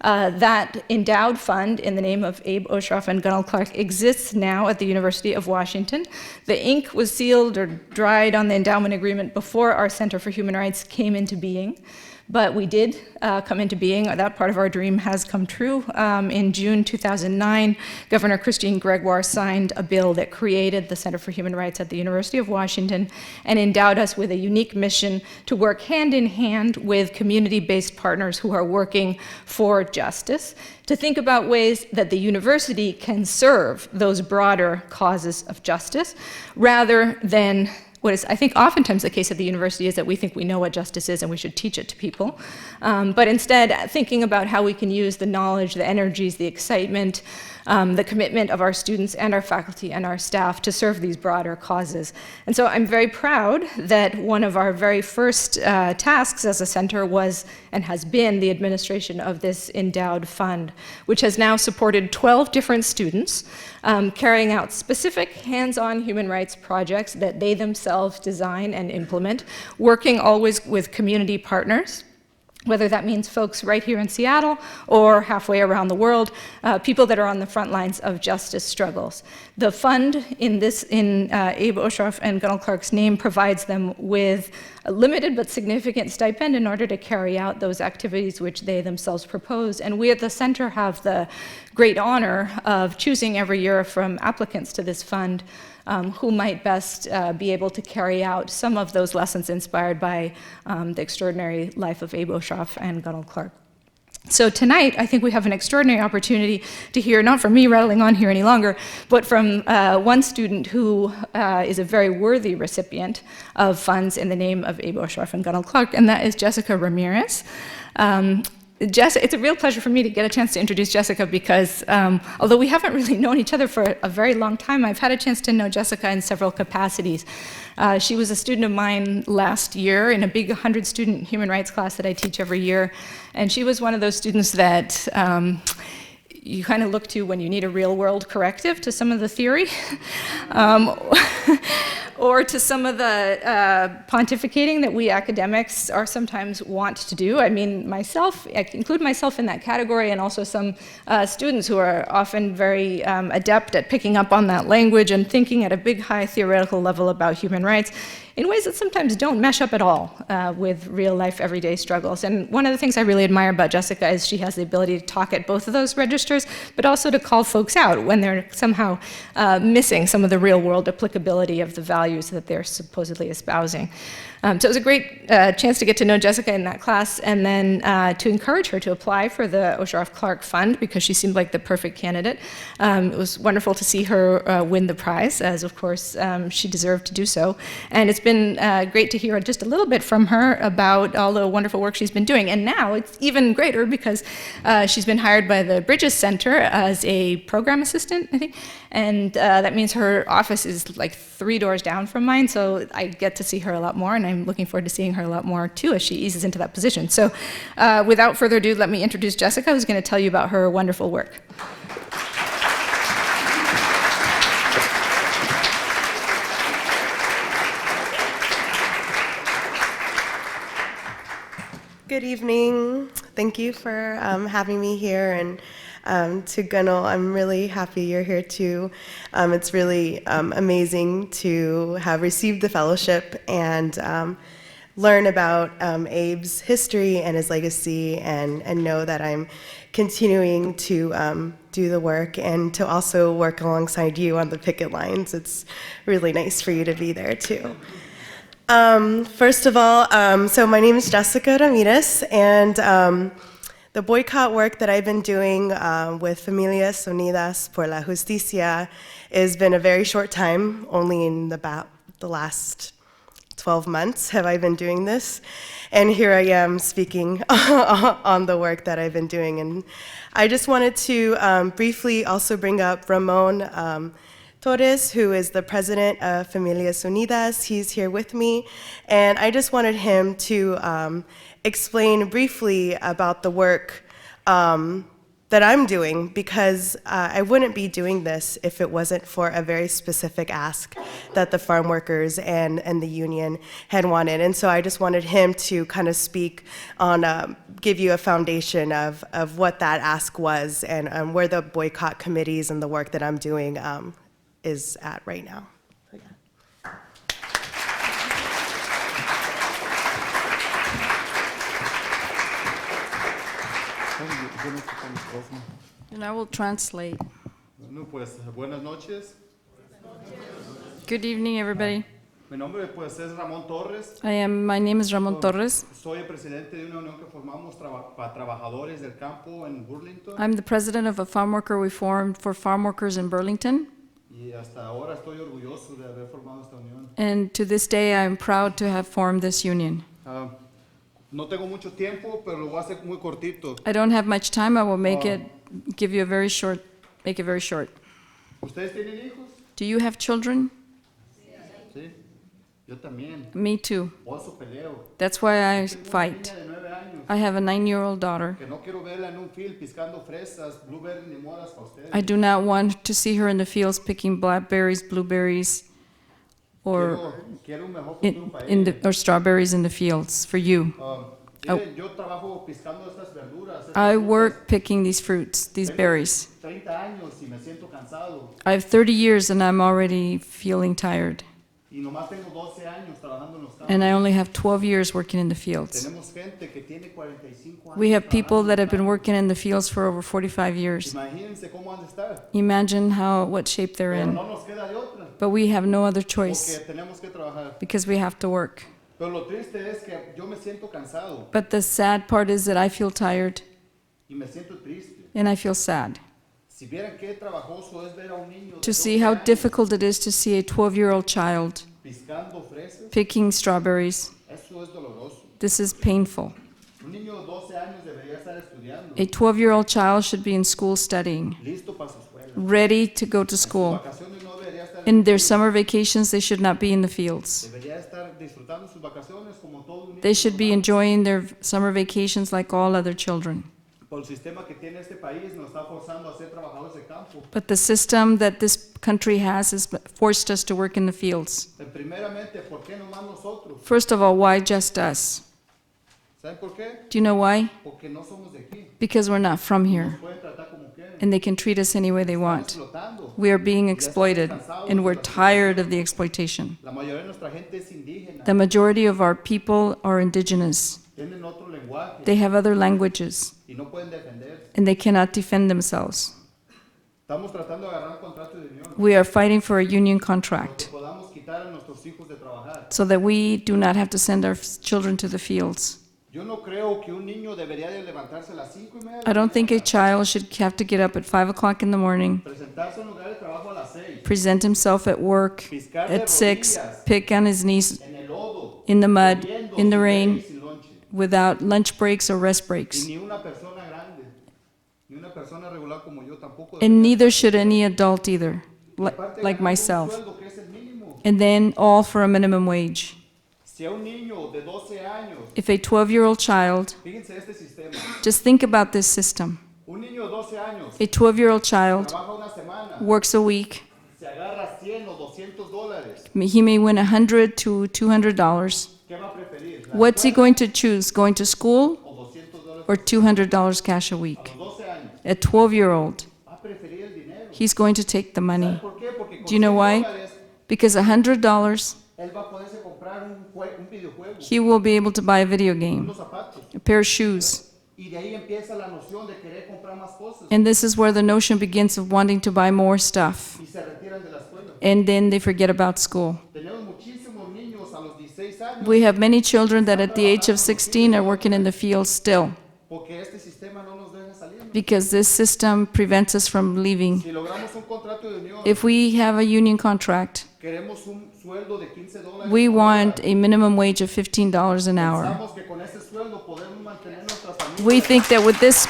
that endowed fund in the name of Abe Osheroff and Gunnell Clark exists now at the University of Washington. The ink was sealed or dried on the endowment agreement before our Center for Human Rights came into being. But we did come into being. That part of our dream has come true. In June 2009, Governor Christine Gregoire signed a bill that created the Center for Human Rights at the University of Washington and endowed us with a unique mission to work hand in hand with community-based partners who are working for justice, to think about ways that the university can serve those broader causes of justice, rather than what is, I think, oftentimes the case at the university is that we think we know what justice is and we should teach it to people. But instead, thinking about how we can use the knowledge, the energies, the excitement, the commitment of our students and our faculty and our staff to serve these broader causes. And so I'm very proud that one of our very first tasks as a center was and has been the administration of this endowed fund, which has now supported 12 different students carrying out specific hands-on human rights projects that they themselves design and implement, working always with community partners, whether that means folks right here in Seattle or halfway around the world, people that are on the front lines of justice struggles. The fund in Abe Osheroff and Gunnell Clark's name provides them with a limited but significant stipend in order to carry out those activities which they themselves propose. And we at the center have the great honor of choosing every year from applicants to this fund who might best be able to carry out some of those lessons inspired by the extraordinary life of Abe Osheroff and Gunnell Clark. So tonight, I think we have an extraordinary opportunity to hear, not from me rattling on here any longer, but from one student who is a very worthy recipient of funds in the name of Abe Osheroff and Gunnell Clark, and that is Jessica Ramirez. It's a real pleasure for me to get a chance to introduce Jessica because although we haven't really known each other for a very long time, I've had a chance to know Jessica in several capacities. She was a student of mine last year in a big 100-student human rights class that I teach every year, and she was one of those students that you kind of look to when you need a real-world corrective to some of the theory. Or to some of the pontificating that we academics are sometimes want to do. I mean, I include myself in that category, and also some students who are often very adept at picking up on that language and thinking at a big, high theoretical level about human rights in ways that sometimes don't mesh up at all with real-life, everyday struggles. And one of the things I really admire about Jessica is she has the ability to talk at both of those registers, but also to call folks out when they're somehow missing some of the real-world applicability of the values that they're supposedly espousing. So it was a great chance to get to know Jessica in that class, and then to encourage her to apply for the Osheroff Clark Fund because she seemed like the perfect candidate. It was wonderful to see her win the prize, as of course she deserved to do so. And it's been great to hear just a little bit from her about all the wonderful work she's been doing. And now it's even greater because she's been hired by the Bridges Center as a program assistant, I think. And that means her office is like 3 doors down from mine, so I get to see her a lot more, and I'm looking forward to seeing her a lot more too as she eases into that position. So without further ado, let me introduce Jessica, who's going to tell you about her wonderful work. Good evening. Thank you for having me here, and to Gunnel, I'm really happy you're here too. It's really amazing to have received the fellowship and learn about Abe's history and his legacy, and know that I'm continuing to do the work and to also work alongside you on the picket lines. It's really nice for you to be there too. First of all, so my name is Jessica Ramirez, and the boycott work that I've been doing with Familias Unidas por la Justicia has been a very short time. Only in about the last 12 months have I been doing this, and here I am speaking on the work that I've been doing. And I just wanted to briefly also bring up Ramon Torres, who is the president of Familias Unidas. He's here with me, and I just wanted him to explain briefly about the work that I'm doing, because I wouldn't be doing this if it wasn't for a very specific ask that the farm workers and the union had wanted. And so I just wanted him to kind of speak on, give you a foundation of what that ask was, and where the boycott committees and the work that I'm doing is at right now. And I will translate. Bueno, pues, buenas noches. Good evening, everybody. Mi nombre pues es Ramon Torres. My name is Ramon Torres. Soy el presidente de una unión que formamos para trabajadores del campo en Burlington. I'm the president of a farm worker we formed for farm workers in Burlington. Y hasta ahora estoy orgulloso de haber formado esta unión. And to this day, I'm proud to have formed this union. No tengo mucho tiempo, pero lo voy a hacer muy cortito. I don't have much time. I will make it very short. ¿Ustedes tienen hijos? Do you have children? Sí. Yo también. Me too. Por eso peleo. That's why I fight. Tengo una niña de 9 años I have a 9-year-old daughter. que no quiero verla en un field piscando fresas, blueberries ni moras para ustedes. I do not want to see her in the fields picking blackberries, blueberries, or Quiero un mejor futuro para ella. or strawberries in the fields for you. Miren, yo trabajo piscando estas verduras. I work picking these fruits, these berries. 30 años y me siento cansado. I have 30 years and I'm already feeling tired. Y nomás tengo 12 años trabajando en los campos. And I only have 12 years working in the fields. Tenemos gente que tiene 45 años. We have people that have been working in the fields for over 45 years. Imagínense cómo han de estar. Imagine what shape they're Pero in. no nos queda de otra. But we have no other Porque choice tenemos que trabajar. because we have to work. Pero lo triste es que yo me siento cansado But the sad part is that I feel tired y me siento triste. and I feel sad Si vieran qué trabajoso es ver a un niño de to see 12 how años difficult it is to see a 12-year-old child piscando fresas, picking strawberries. eso es doloroso. This is painful. Un niño de 12 años debería estar estudiando, A 12-year-old child should be in school studying, listo para su escuela. ready to go to school. Vacaciones no debería estar, In their summer vacations, they should not be in the fields. debería estar disfrutando sus vacaciones como todo un niño. They should be enjoying their summer vacations like all other children. Por el sistema que tiene este país nos está forzando a ser trabajadores de campo. But the system that this country has forced us to work in the fields. Primeramente, ¿por qué nomás nosotros? First of all, why just us? ¿Saben por qué? Do you know why? Porque no somos de aquí. Because we're not from here, Nos pueden tratar como quieran. and they can treat us any way they want. Explotando. We are being exploited, and we're tired of the exploitation. La mayoría de nuestra gente es indígena. The majority of our people are indigenous. Tienen otro lenguaje They have other languages, y no pueden defenderse. and they cannot defend themselves. Estamos tratando de agarrar un contrato de unión. We are fighting for a union contract Que podamos quitar a nuestros hijos de trabajar. so that we do not have to send our children to the fields. Yo no creo que un niño debería de levantarse a las 5:30. I don't think a child should have to get up at 5 o'clock in the morning, Presentarse en lugar de trabajo a las 6. present himself at work at 6, pick on his knees En el lodo. in the mud, Lloviendo, in the sin rain, break y sin lonche. without lunch breaks or rest Y breaks. ni una persona grande, ni una persona regular como yo tampoco. And neither should any adult either, Aparte, like ganar un myself. sueldo que es el mínimo. And then all for a minimum wage. Si a un niño de 12 años, If a 12-year-old child, fíjense este sistema, just think about this system. un niño de 12 años A 12-year-old child trabaja una semana, works a week. se agarra 100 o $200, He may win $100 to $200. ¿qué va a preferir? ¿La What's he escuela going to choose? Going to school o $200 or $200 cash a week? a los 12 años? A 12-year-old, Va a preferir el dinero. he's going to take the money. ¿Por qué? Porque con Do you know why? $100 Because $100, él va a poderse comprar un videojuego, he will be able to buy a video game, unos zapatos. a pair of shoes. Y de ahí empieza la noción de querer comprar más cosas. And this is where the notion begins of wanting to buy more stuff. Y se retiran de la escuela. And then they forget about school. Tenemos muchísimos niños a los 16 años We have many children that at the age of 16 are working in the field still, porque este sistema no nos deja salir. because this system prevents us from leaving. Si logramos un contrato de unión, If we have a union contract, queremos un sueldo de $15. we want a minimum wage of $15 an hour. Pensamos que con ese sueldo podemos mantener nuestras familias. We think that with this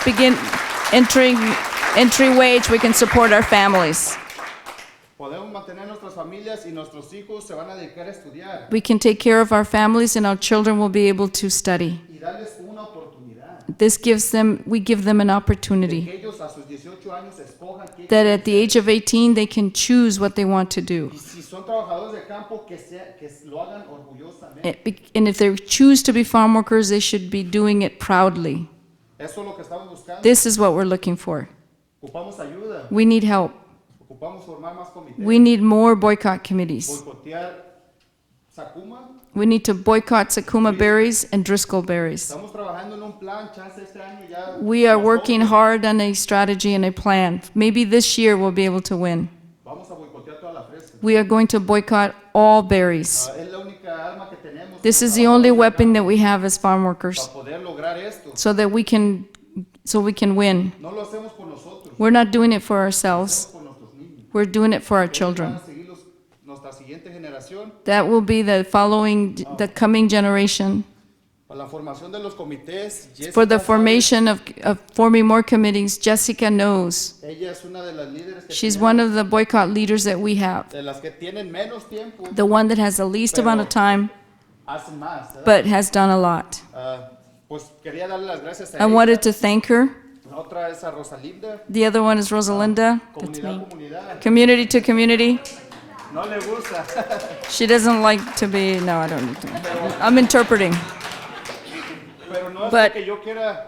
entry wage, we can support our families. Podemos mantener nuestras familias y nuestros hijos se van a dedicar a estudiar We can take care of our families and our children will be able to study. y darles una oportunidad. We give them an opportunity Que ellos a sus 18 años escojan qué that at the age of 18, they can choose what they want to do. y si son trabajadores de campo que lo hagan orgullosamente. And if they choose to be farm workers, they should be doing it proudly. Eso es lo que estamos buscando. This is what we're looking for. Ocupamos ayuda. We need help. Ocupamos formar más comités. We need more boycott committees. Boicotear Sakuma. We need to boycott Sakuma berries and Driscoll berries. Estamos trabajando en un plan. Chance este año ya. We are working hard on a strategy and a plan. Maybe this year we'll be able to win. Vamos a boicotear toda la fresa. We are going to boycott all berries. Es la única arma que tenemos. This is the only weapon that we have as farm workers, Para poder lograr esto. so that we can win. No lo hacemos por nosotros. We're not doing it for ourselves. Por nuestros niños. We're doing it for our Ellos children. van a seguir nuestra siguiente generación. That will be the coming generation. Para la formación de los comités. For the Jessica formation of forming more committees, Jessica knows. sabe, ella es una de las líderes que She's tenemos, one of the boycott leaders that we have. de las que tienen menos tiempo, The one that has the least amount of time, hacen más. ¿verdad? but has done a lot. Pues quería darle las gracias a I ella. wanted to thank her. La otra es a Rosalinda. The other one is Rosalinda. That's Comunidad, me. comunidad. Community to community. No le gusta. She doesn't like to be, no, I don't need to. I'm interpreting. Pero no es But- que yo quiera.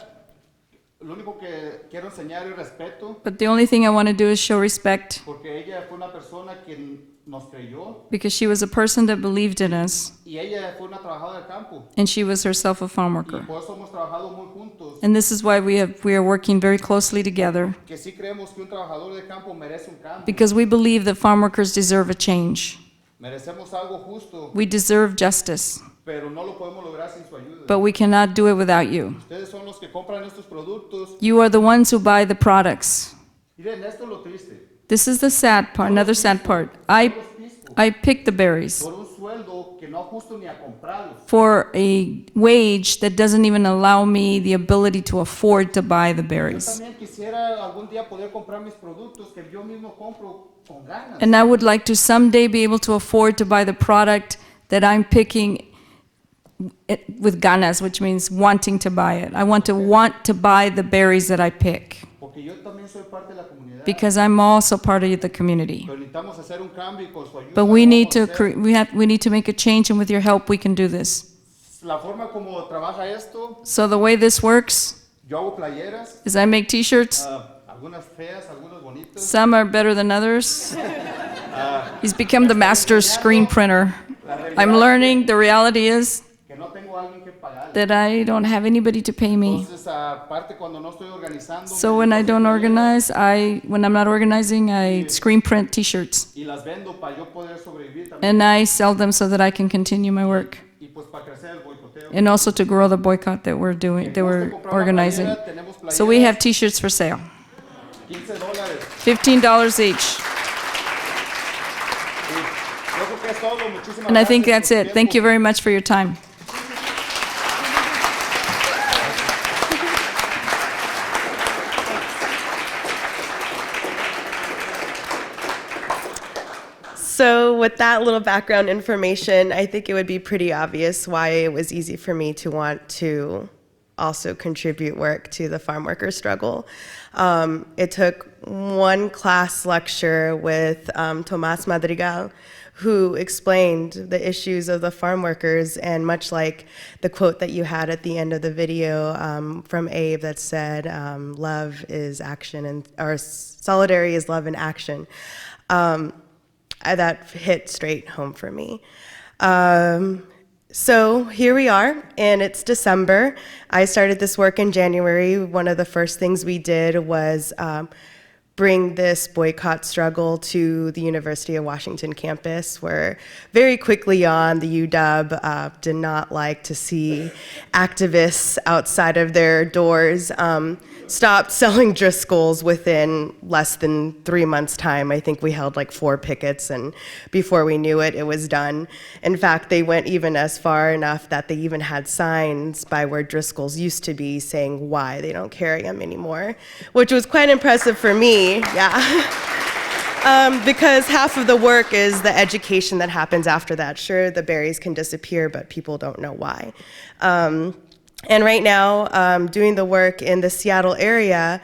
Lo único que quiero enseñar es respeto, But the only thing I want to do is show respect, porque ella fue una persona que nos creyó because she was a person that believed in us, y ella fue una trabajadora del campo. and she was herself a farm Y worker. por eso hemos trabajado muy juntos. And this is why we are working very closely together, Que sí creemos que un trabajador de campo merece un cambio. because we believe that farm workers deserve a change. Merecemos algo justo, We deserve justice, pero no lo podemos lograr sin su ayuda. but we cannot do it without you. Ustedes son los que compran estos productos. You are the ones who buy the products. Miren, esto es lo triste. This is the sad part, another sad part. I pick the berries Por un sueldo que no ajusto ni a comprarlos. for a wage that doesn't even allow me the ability to afford to buy the Yo berries. también quisiera algún día poder comprar mis productos que yo mismo compro con ganas. And I would like to someday be able to afford to buy the product that I'm picking with ganas, which means wanting to buy it. I want to buy the berries that I pick, Porque yo también soy parte de la comunidad. because I'm also part of the community. Pero necesitamos hacer un cambio y con su ayuda But lo we need vamos a to hacer. we need to make a change, and with your help we can do this. La forma como trabaja esto, So the way this works yo hago playeras, is I make t-shirts. algunas feas, algunas bonitas. Some are better than others. He's become the master screen printer. I'm learning, the reality is Que no tengo a alguien que pagarle. that I don't have anybody to pay me. Entonces, aparte cuando no estoy organizando, So when I don't organize, when I'm not organizing, I screen print T-shirts. y las vendo para yo poder sobrevivir también. And I sell them so that I can continue my work. Y pues para crecer el boicoteo. And also to grow the boycott that we're doing, that we're organizing. So we have T-shirts for sale. $15. $15 each. Yo creo que es todo. Muchísimas And I think gracias that's por su it. Thank tiempo. you very much for your time. So with that little background information, I think it would be pretty obvious why it was easy for me to want to also contribute work to the farm worker struggle. It took one class lecture with Tomás Madrigal, who explained the issues of the farm workers, and much like the quote that you had at the end of the video from Abe that said, love is action, or solidarity is love in action. That hit straight home for me. So here we are, and it's December. I started this work in January. One of the first things we did was bring this boycott struggle to the University of Washington campus, where very quickly on, the UW did not like to see activists outside of their doors. Stopped selling Driscolls within less than 3 months' time. I think we held like 4 pickets, and before we knew it, it was done. In fact, they went even as far enough that they even had signs by where Driscolls used to be saying why they don't carry them anymore, which was quite impressive for me, yeah. Because half of the work is the education that happens after that. Sure, the berries can disappear, but people don't know why. And right now, doing the work in the Seattle area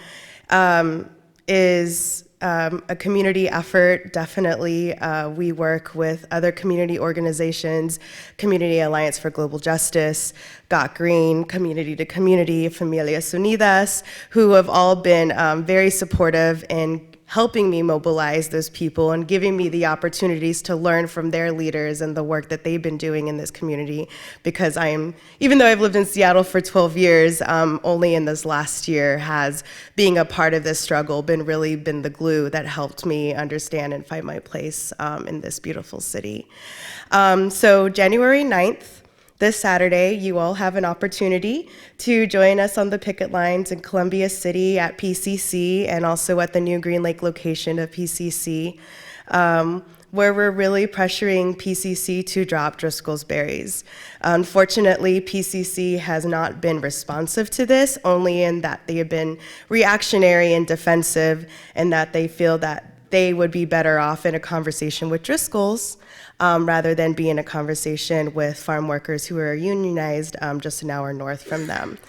is a community effort, definitely. We work with other community organizations, Community Alliance for Global Justice, Got Green, Community to Community, Familias Unidas, who have all been very supportive in helping me mobilize those people and giving me the opportunities to learn from their leaders and the work that they've been doing in this community. Because even though I've lived in Seattle for 12 years, only in this last year has being a part of this struggle really been the glue that helped me understand and find my place in this beautiful city. So January 9th, this Saturday, you all have an opportunity to join us on the picket lines in Columbia City at PCC and also at the new Green Lake location of PCC, where we're really pressuring PCC to drop Driscoll's berries. Unfortunately, PCC has not been responsive to this, only in that they have been reactionary and defensive, and that they feel that they would be better off in a conversation with Driscoll's rather than be in a conversation with farm workers who are unionized just an hour north from them.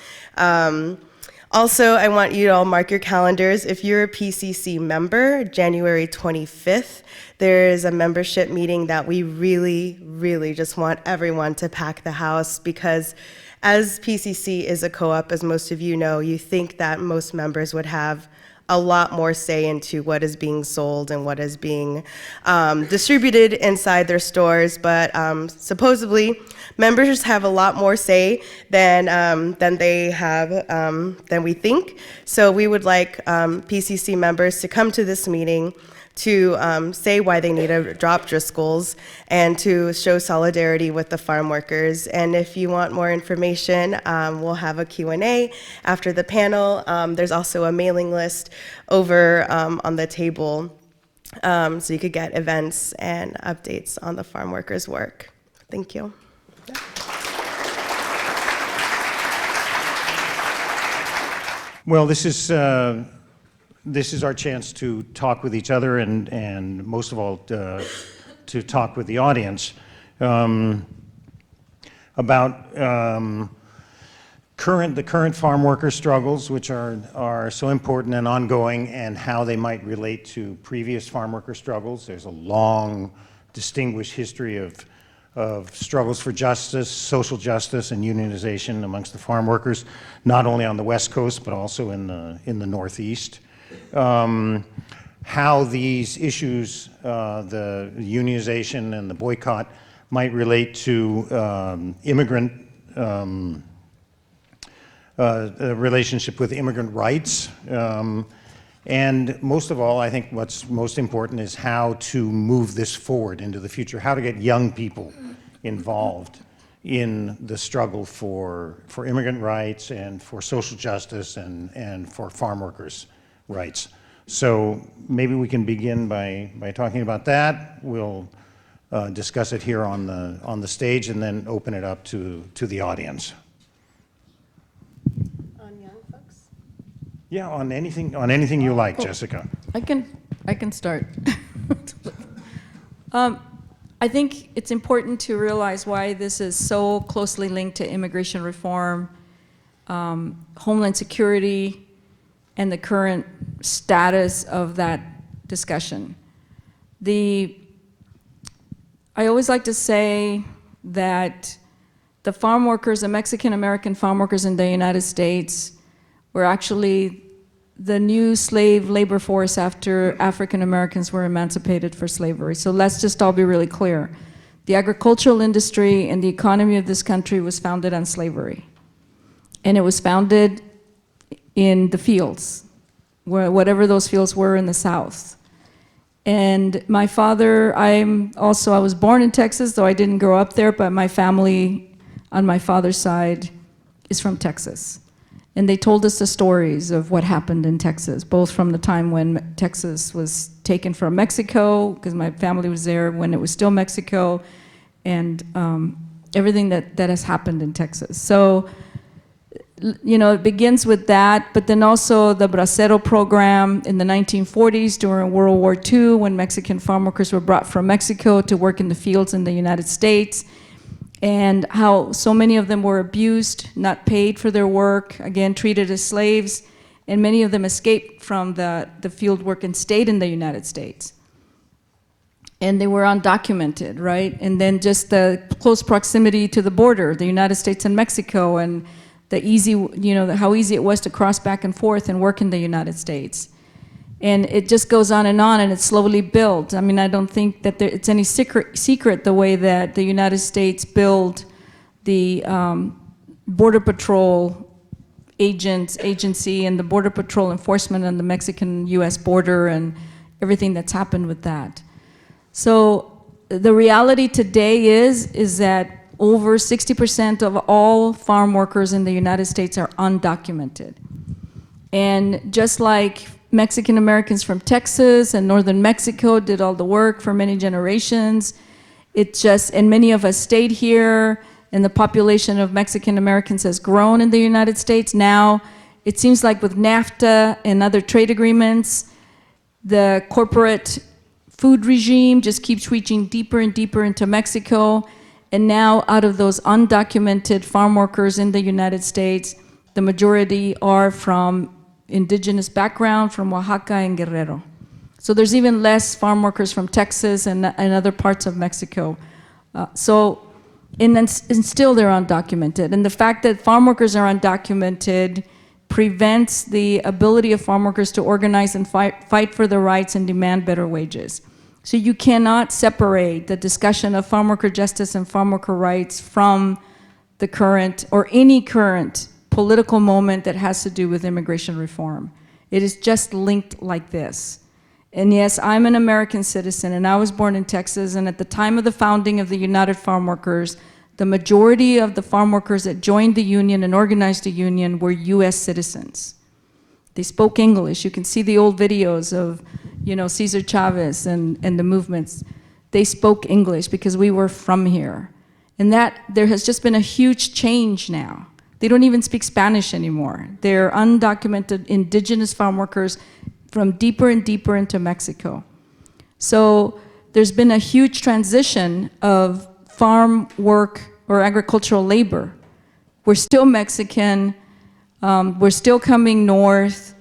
Also, I want you to all mark your calendars. If you're a PCC member, January 25th, there is a membership meeting that we really, really just want everyone to pack the house, because as PCC is a co-op, as most of you know, you think that most members would have a lot more say into what is being sold and what is being distributed inside their stores, but supposedly members have a lot more say than we think. So we would like PCC members to come to this meeting to say why they need to drop Driscoll's and to show solidarity with the farm workers. And if you want more information, we'll have a Q&A after the panel. There's also a mailing list over on the table, so you could get events and updates on the farm workers' work. Thank you. Well, this is our chance to talk with each other and most of all to talk with the audience about the current farm worker struggles, which are so important and ongoing, and how they might relate to previous farm worker struggles. There's a long, distinguished history of struggles for justice, social justice, and unionization amongst the farm workers, not only on the West Coast, but also in the Northeast. How these issues, the unionization and the boycott, might relate to immigrant the relationship with immigrant rights. And most of all, I think what's most important is how to move this forward into the future, how to get young people involved in the struggle for immigrant rights and for social justice and for farm workers' rights. So maybe we can begin by talking about that. We'll discuss it here on the stage and then open it up to the audience. On young folks? Yeah, on anything you like, Jessica. I can start. I think it's important to realize why this is so closely linked to immigration reform, homeland security, and the current status of that discussion. I always like to say that the farm workers, the Mexican-American farm workers in the United States, were actually the new slave labor force after African Americans were emancipated for slavery. So let's just all be really clear. The agricultural industry and the economy of this country was founded on slavery. And it was founded in the fields, whatever those fields were in the South. And my father, I was born in Texas, though I didn't grow up there, but my family on my father's side is from Texas. And they told us the stories of what happened in Texas, both from the time when Texas was taken from Mexico, because my family was there when it was still Mexico, and everything that has happened in Texas. So, you know, it begins with that, but then also the Bracero program in the 1940s during World War II, when Mexican farm workers were brought from Mexico to work in the fields in the United States, and how so many of them were abused, not paid for their work, again, treated as slaves, and many of them escaped from the field work and stayed in the United States. And they were undocumented, right? And then just the close proximity to the border, the United States and Mexico, and the easy, you know, how easy it was to cross back and forth and work in the United States. And it just goes on, and it's slowly built. I mean, I don't think that it's any secret the way that the United States built the Border Patrol agency and the Border Patrol enforcement on the Mexican-US border and everything that's happened with that. So the reality today is that over 60% of all farm workers in the United States are undocumented. And just like Mexican Americans from Texas and northern Mexico did all the work for many generations, and many of us stayed here, and the population of Mexican Americans has grown in the United States. Now, it seems like with NAFTA and other trade agreements, the corporate food regime just keeps reaching deeper and deeper into Mexico. And now, out of those undocumented farm workers in the United States, the majority are from indigenous background, from Oaxaca and Guerrero. So there's even less farm workers from Texas and other parts of Mexico. And still they're undocumented. And the fact that farm workers are undocumented prevents the ability of farm workers to organize and fight for their rights and demand better wages. So you cannot separate the discussion of farm worker justice and farm worker rights from the current, or any current, political moment that has to do with immigration reform. It is just linked like this. And yes, I'm an American citizen, and I was born in Texas, and at the time of the founding of the United Farm Workers, the majority of the farm workers that joined the union and organized the union were US citizens. They spoke English. You can see the old videos of, you know, Cesar Chavez and the movements. They spoke English because we were from here. And that, there has just been a huge change now. They don't even speak Spanish anymore. They're undocumented indigenous farm workers from deeper and deeper into Mexico. So there's been a huge transition of farm work or agricultural labor. We're still Mexican, we're still coming north,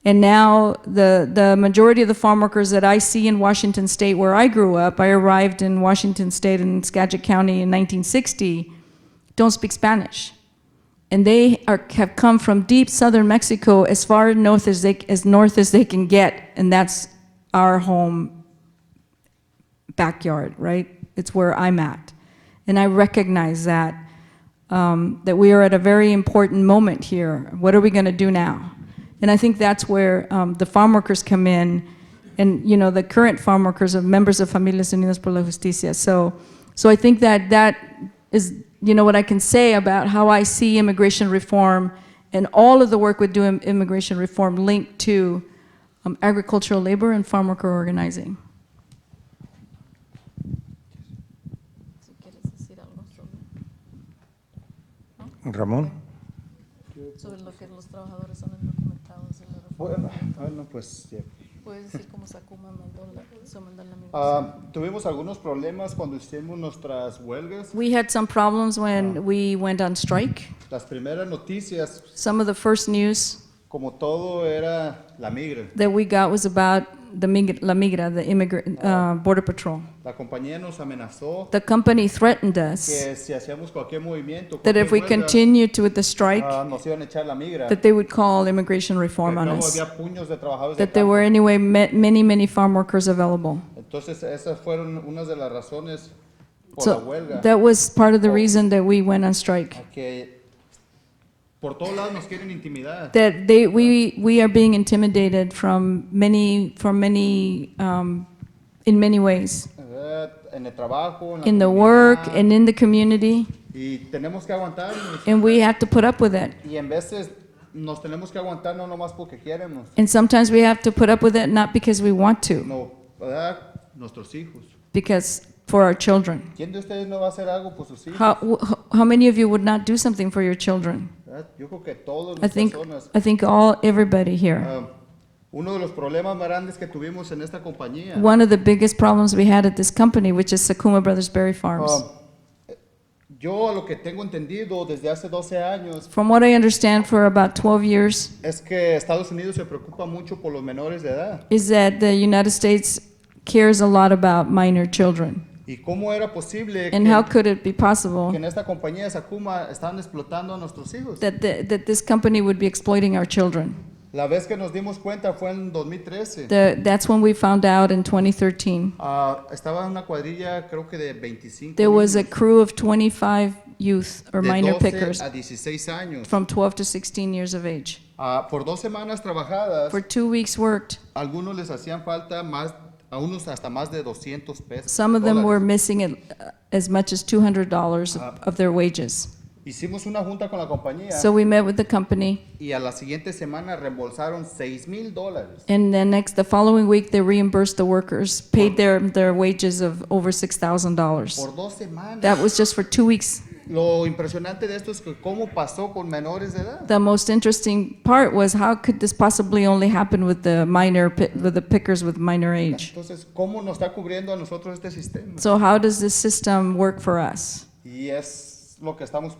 and now the majority of the farm workers that I see in Washington State, where I grew up, I arrived in Washington State in Skagit County in 1960, don't speak Spanish. And they have come from deep southern Mexico as far north as they can get, and that's our home backyard, right? It's where I'm at. And I recognize that that we are at a very important moment here. What are we going to do now? And I think that's where the farm workers come in, and you know, the current farm workers are members of Familias Unidas por la Justicia. So I think that is, you know, what I can say about how I see immigration reform and all of the work we do in immigration reform linked to agricultural labor and farm worker organizing. Ramon? Sobre lo que los trabajadores son indocumentados. Bueno, pues Puedes decir cómo Sakuma mandó la migración. tuvimos algunos problemas cuando hicimos nuestras huelgas. We had some problems when we went on strike. Las primeras noticias, Some of the first news como todo, era la migra. that we got was about the La Migra, the immigrant border patrol. La compañía nos amenazó The company threatened us que si hacíamos cualquier movimiento, that if we cualquier huelga, continued with the strike, nos iban a echar la migra. that they would call immigration reform on Luego us. había puños de trabajadores de That there campo. were anyway many farm workers available. Entonces esas fueron unas de las razones por la So huelga. that was part of the reason that we went on strike. Que por todos lados nos quieren intimidar. That we are being intimidated from many in many ways. ¿Verdad? En el trabajo, en la In the comunidad, work and in the community, y tenemos que aguantarnos. and we have to put up with it. Y en veces nos tenemos que aguantar no nomás porque queremos, And sometimes we have to put up with it not because we want to, no, ¿verdad? Nuestros hijos. because for our children. ¿Quién de ustedes no va a hacer algo por sus hijos? How many of you would not do something for your children? ¿Verdad? Yo creo que todas I las think personas. everybody here. Uno de los problemas más grandes que tuvimos en esta compañía, One of the biggest problems we had at this company, which is Sakuma Brothers Berry Farms. yo a lo que tengo entendido desde hace 12 años, From what I understand, for about 12 years, es que Estados Unidos se preocupa mucho por los menores de edad. is that the United States cares a lot about minor children. ¿Y cómo era posible And how could it be que possible en esta compañía de Sakuma estaban explotando a nuestros hijos? that this company would be exploiting our children? La vez que nos dimos cuenta fue en 2013. That's when we found out in 2013. Estaba una cuadrilla, creo que de 25 There was a niños, crew of 25 youth or de minor 12 pickers a 16 años. from 12 to 16 years of age. Por 2 semanas trabajadas, For 2 weeks worked, algunos les hacían falta más, a unos hasta más de 200 pesos. some of them were dólares. missing as much as $200 of their wages. Hicimos una junta con la compañía So we met with the company, y a la siguiente semana reembolsaron $6,000. and then the following week they reimbursed the workers, paid their wages of over $6,000. Por 2 semanas. That was just for 2 weeks. Lo impresionante de esto es que cómo pasó con menores de edad. The most interesting part was how could this possibly only happen with the pickers with minor age? Entonces, ¿cómo nos está cubriendo a nosotros este sistema? So how does this system work for us? Y es lo que estamos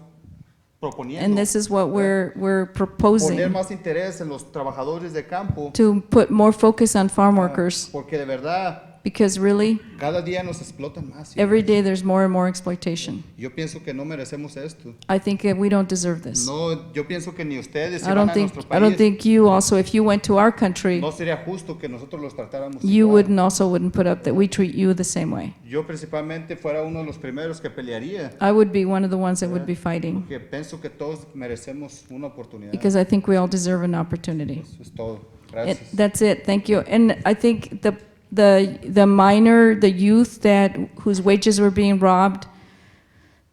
proponiendo. And this is what we're Poner proposing, más interés en los trabajadores de campo, to put more focus on farm workers, porque de verdad because really, cada día nos explotan más. every day there's more and more exploitation. Yo pienso que no merecemos esto. I think that we don't deserve this. No, yo pienso que ni ustedes si I van don't a think nuestro I don't país, think you also, if you went to our country, no sería justo que nosotros los tratáramos you igual. wouldn't put up that we treat you the same way. Yo principalmente fuera uno de los primeros que pelearía, I would be one of the ones that would be fighting, porque pienso que todos merecemos una oportunidad. because I think we all deserve an opportunity. Eso es todo. And Gracias. that's it. Thank you. And I think the youth whose wages were being robbed,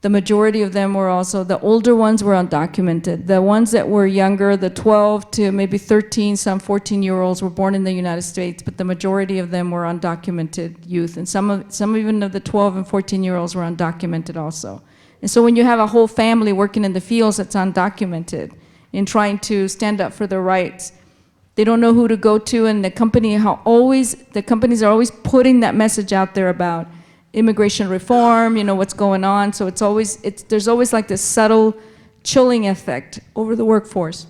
the majority of them were also, the older ones were undocumented. The ones that were younger, the 12 to maybe 13, some 14-year-olds were born in the United States, but the majority of them were undocumented youth. And some even of the 12 and 14-year-olds were undocumented also. And so when you have a whole family working in the fields that's undocumented and trying to stand up for their rights, they don't know who to go to, and the companies are always putting that message out there about immigration reform, what's going on. So there's always like this subtle chilling effect over the workforce.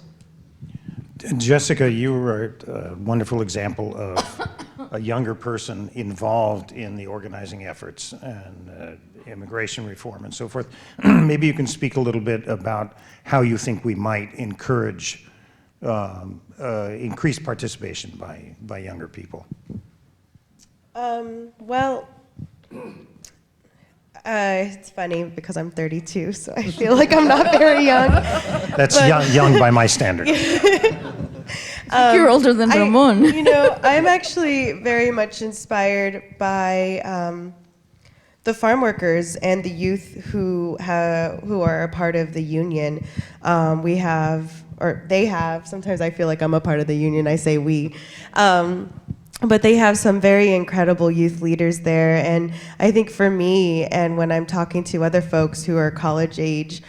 Jessica, you were a wonderful example of a younger person involved in the organizing efforts and immigration reform and so forth. Maybe you can speak a little bit about how you think we might encourage increased participation by younger people. Well, It's funny because I'm 32, so I feel like I'm not very young. That's young by my standard. You're older than Ramon. I'm actually very much inspired by the farm workers and the youth who are a part of the union. We have, or they have, sometimes I feel like I'm a part of the union, I say we. But they have some very incredible youth leaders there. And I think for me, and when I'm talking to other folks who are college age,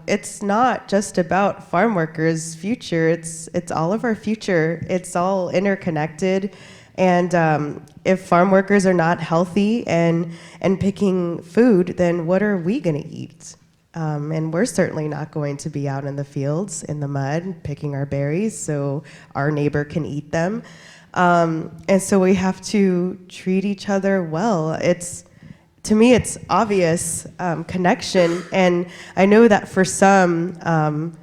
it's not just about farm workers' future, it's all of our future. It's all interconnected. And if farm workers are not healthy and picking food, then what are we gonna eat? And we're certainly not going to be out in the fields, in the mud, picking our berries so our neighbor can eat them. And so we have to treat each other well. To me, it's obvious connection. And I know that for some,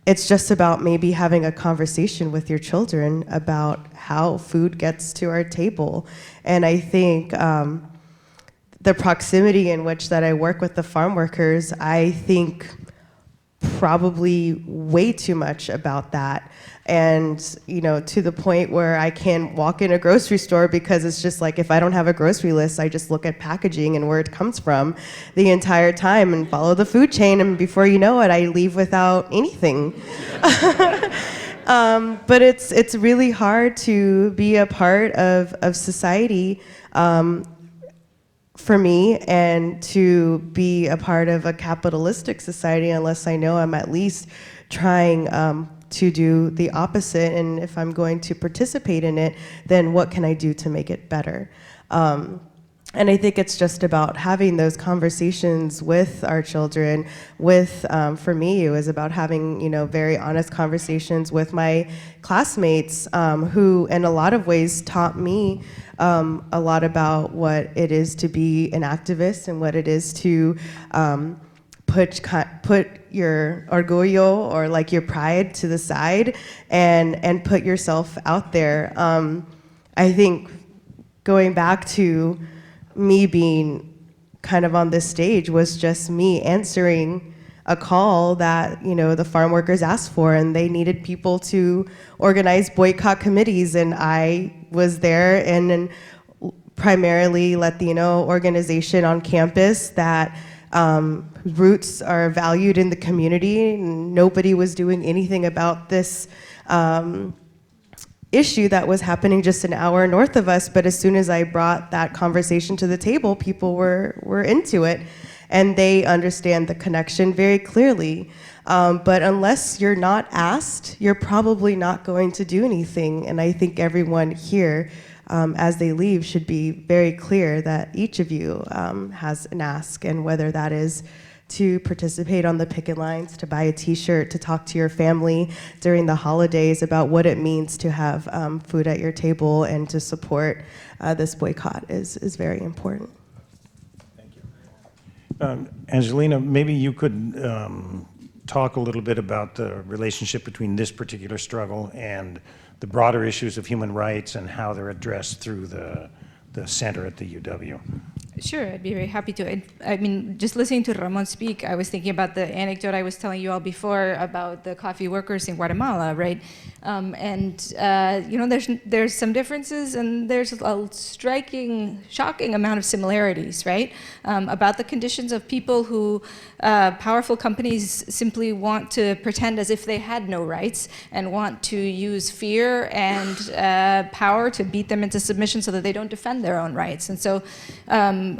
it's just about maybe having a conversation with your children about how food gets to our table. And I think the proximity in which that I work with the farm workers, I think probably way too much about that. And, to the point where I can't walk in a grocery store because it's just like, if I don't have a grocery list, I just look at packaging and where it comes from the entire time and follow the food chain. And before you know it, I leave without anything. But it's really hard to be a part of society for me, and to be a part of a capitalistic society unless I know I'm at least trying to do the opposite. And if I'm going to participate in it, then what can I do to make it better? And I think it's just about having those conversations with our children. For me, it was about having, very honest conversations with my classmates, who in a lot of ways taught me a lot about what it is to be an activist and what it is to put your orgullo, or like your pride, to the side and put yourself out there. I think going back to me being kind of on this stage was just me answering a call that the farm workers asked for, and they needed people to organize boycott committees, and I was there in an primarily Latino organization on campus that roots are valued in the community, and nobody was doing anything about this issue that was happening just an hour north of us. But as soon as I brought that conversation to the table, people were into it, and they understand the connection very clearly. But unless you're not asked, you're probably not going to do anything. And I think everyone here, as they leave, should be very clear that each of you has an ask, and whether that is to participate on the picket lines, to buy a t-shirt, to talk to your family during the holidays about what it means to have food at your table, and to support this boycott is very important. Thank you. Angelina, maybe you could talk a little bit about the relationship between this particular struggle and the broader issues of human rights and how they're addressed through the center at the UW. Sure, I'd be very happy to. I mean, just listening to Ramon speak, I was thinking about the anecdote I was telling you all before about the coffee workers in Guatemala, right? There's some differences, and there's a striking, shocking amount of similarities, right? About the conditions of people who powerful companies simply want to pretend as if they had no rights, and want to use fear and power to beat them into submission so that they don't defend their own rights. And so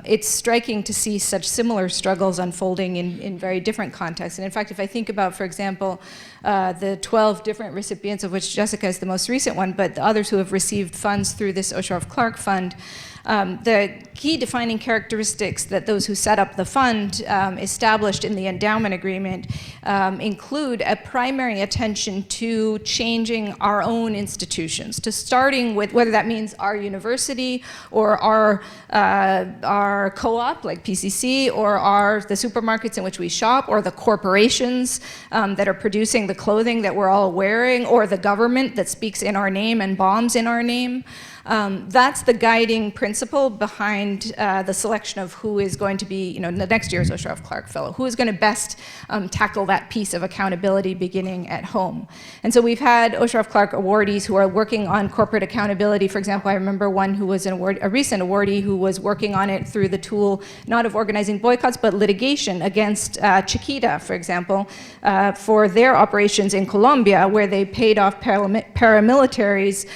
it's striking to see such similar struggles unfolding in very different contexts. And in fact, if I think about, for example, the 12 different recipients, of which Jessica is the most recent one, but the others who have received funds through this Osheroff-Clark Fund, the key defining characteristics that those who set up the fund established in the endowment agreement include a primary attention to changing our own institutions, to starting with whether that means our university or our co-op like PCC, or the supermarkets in which we shop, or the corporations that are producing the clothing that we're all wearing, or the government that speaks in our name and bombs in our name. That's the guiding principle behind the selection of who is going to be, the next year's Osheroff Clark Fellow, who is going to best tackle that piece of accountability beginning at home. And so we've had Osheroff Clark awardees who are working on corporate accountability. For example, I remember one who was a recent awardee who was working on it through the tool not of organizing boycotts, but litigation against Chiquita, for example, for their operations in Colombia, where they paid off paramilitaries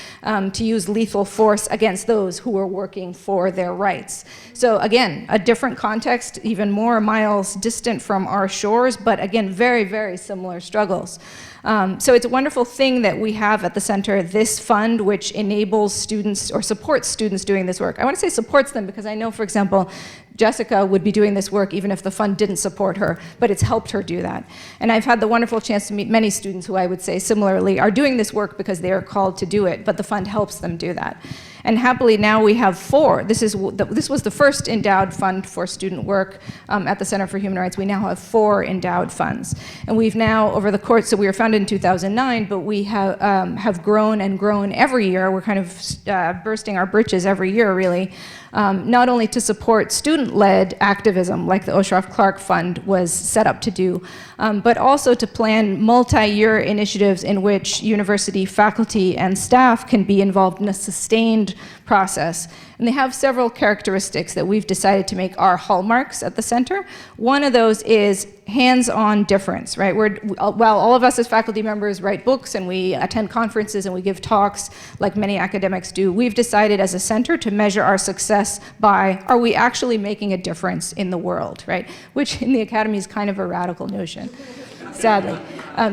to use lethal force against those who were working for their rights. So again, a different context, even more miles distant from our shores, but again, very, very similar struggles. So it's a wonderful thing that we have at the center this fund which enables students or supports students doing this work. I want to say supports them because I know, for example, Jessica would be doing this work even if the fund didn't support her, but it's helped her do that. And I've had the wonderful chance to meet many students who I would say similarly are doing this work because they are called to do it, but the fund helps them do that. And happily now we have 4. This was the first endowed fund for student work at the Center for Human Rights. We now have 4 endowed funds. And we've now, over the course, so we were founded in 2009, but we have grown and grown every year. We're kind of bursting our britches every year, really. Not only to support student-led activism, like the Osheroff Clark Fund was set up to do, but also to plan multi-year initiatives in which university faculty and staff can be involved in a sustained process. And they have several characteristics that we've decided to make our hallmarks at the center. One of those is hands-on difference, right? While all of us as faculty members write books and we attend conferences and we give talks like many academics do, we've decided as a center to measure our success by, are we actually making a difference in the world, right? Which in the academy is kind of a radical notion, sadly.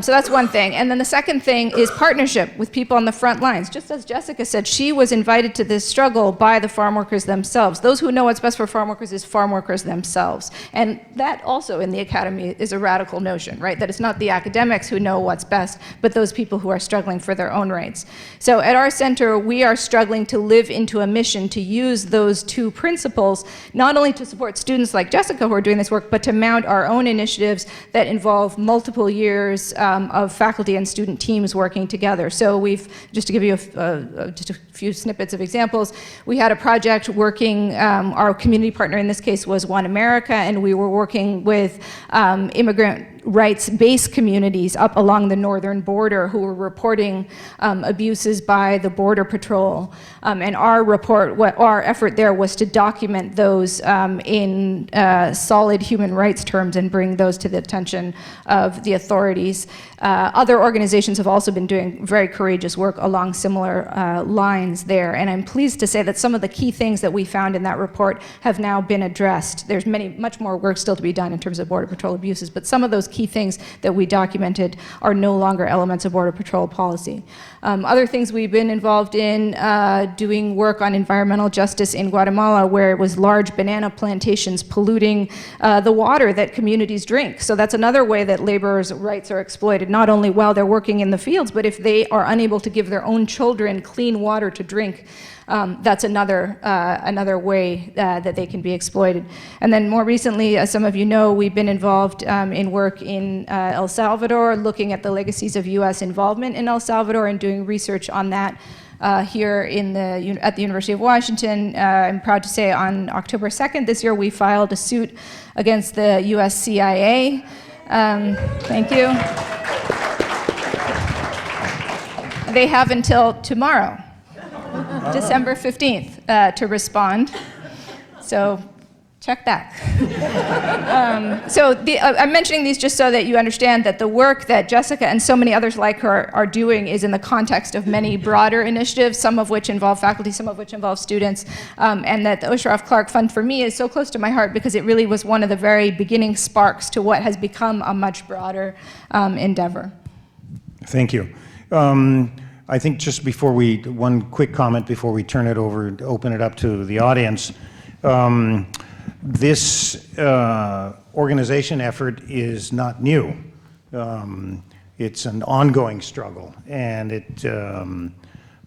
So that's one thing. And then the second thing is partnership with people on the front lines. Just as Jessica said, she was invited to this struggle by the farm workers themselves. Those who know what's best for farm workers is farm workers themselves. And that also in the academy is a radical notion, right? That it's not the academics who know what's best, but those people who are struggling for their own rights. So at our center, we are struggling to live into a mission to use those 2 principles, not only to support students like Jessica who are doing this work, but to mount our own initiatives that involve multiple years of faculty and student teams working together. So we've, just to give you just a few snippets of examples, we had a project working, our community partner in this case was One America, and we were working with immigrant rights-based communities up along the northern border who were reporting abuses by the Border Patrol. And our effort there was to document those in solid human rights terms and bring those to the attention of the authorities. Other organizations have also been doing very courageous work along similar lines there. And I'm pleased to say that some of the key things that we found in that report have now been addressed. There's much more work still to be done in terms of Border Patrol abuses, but some of those key things that we documented are no longer elements of Border Patrol policy. Other things we've been involved in, doing work on environmental justice in Guatemala, where it was large banana plantations polluting the water that communities drink. So that's another way that laborers' rights are exploited, not only while they're working in the fields, but if they are unable to give their own children clean water to drink. That's another way that they can be exploited. And then more recently, as some of you know, we've been involved in work in El Salvador, looking at the legacies of US involvement in El Salvador and doing research on that here at the University of Washington. I'm proud to say on October 2nd this year, we filed a suit against the US CIA. Thank you. They have until tomorrow, December 15th, to respond. So check back. I'm mentioning these just so that you understand that the work that Jessica and so many others like her are doing is in the context of many broader initiatives, some of which involve faculty, some of which involve students, and that the Osheroff Clark Fund for me is so close to my heart because it really was one of the very beginning sparks to what has become a much broader endeavor. Thank you. I think just before one quick comment before we turn it over, open it up to the audience. This organization effort is not new. It's an ongoing struggle, and the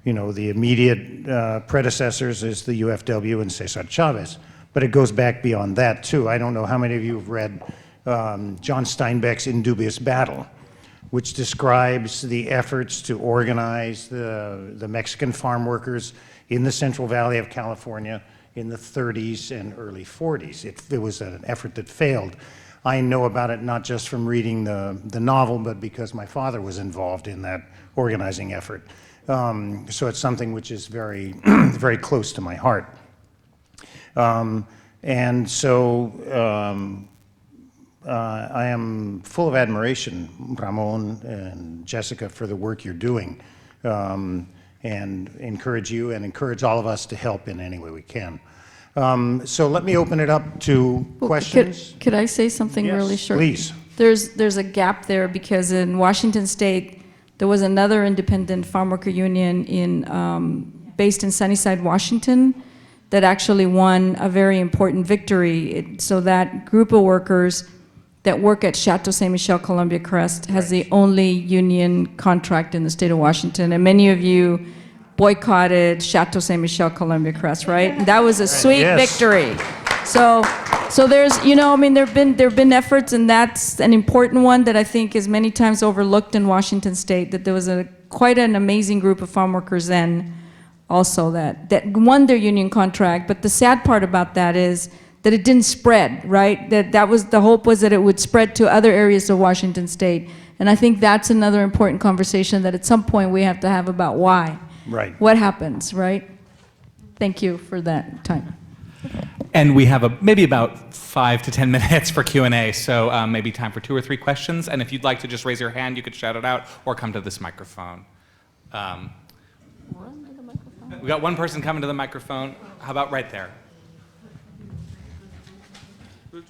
immediate predecessors is the UFW and Cesar Chavez, but it goes back beyond that too. I don't know how many of you have read John Steinbeck's In Dubious Battle, which describes the efforts to organize the Mexican farm workers in the Central Valley of California in the 30s and early 40s. It was an effort that failed. I know about it not just from reading the novel, but because my father was involved in that organizing effort. So it's something which is very, very close to my heart. And so I am full of admiration, Ramon and Jessica, for the work you're doing, and encourage you and encourage all of us to help in any way we can. So let me open it up to questions. Could I say something Yes, really short? please. There's a gap there because in Washington State, there was another independent farm worker union based in Sunnyside, Washington, that actually won a very important victory. So that group of workers that work at Chateau Ste. Michelle Columbia Crest has the only union contract in the state of Washington. And many of you boycotted Chateau Ste. Michelle Columbia Crest, right? And that was a sweet victory. So there's, you know, I mean, there've been efforts, and that's an important one that I think is many times overlooked in Washington State, that there was quite an amazing group of farm workers then also that won their union contract. But the sad part about that is that it didn't spread, right? That was the hope, was that it would spread to other areas of Washington State. And I think that's another important conversation that at some point we have to have about why. Right. What happens, right? Thank you for that time. And we have maybe about 5 to 10 minutes for Q&A, so maybe time for 2 or 3 questions. And if you'd like to just raise your hand, you could shout it out or come to this microphone. We got one person coming to the microphone. How about right there?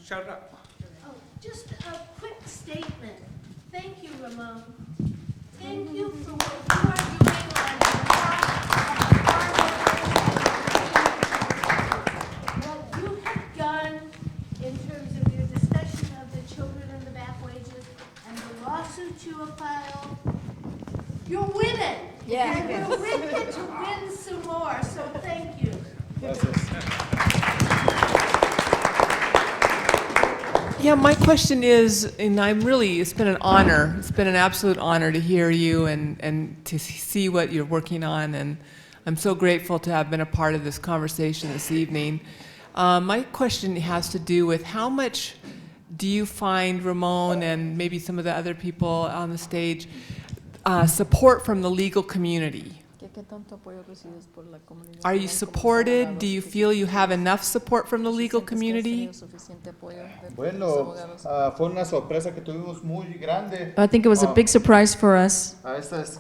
Shout it out. Oh, just a quick statement. Thank you, Ramon. Thank you for what you are doing on behalf of what you have done in terms of your discussion of the children and the back wages and the lawsuits you have filed. You're winning. Yeah. And we're with you to win some more, so thank you. Yeah, my question is, and it's been an honor, it's been an absolute honor to hear you and to see what you're working on, and I'm so grateful to have been a part of this conversation this evening. My question has to do with how much do you find, Ramon, and maybe some of the other people on the stage, support from the legal community? Are you supported? Do you feel you have enough support from the legal community? Bueno, fue una sorpresa que tuvimos muy grande. I think it was a big surprise for us. A veces,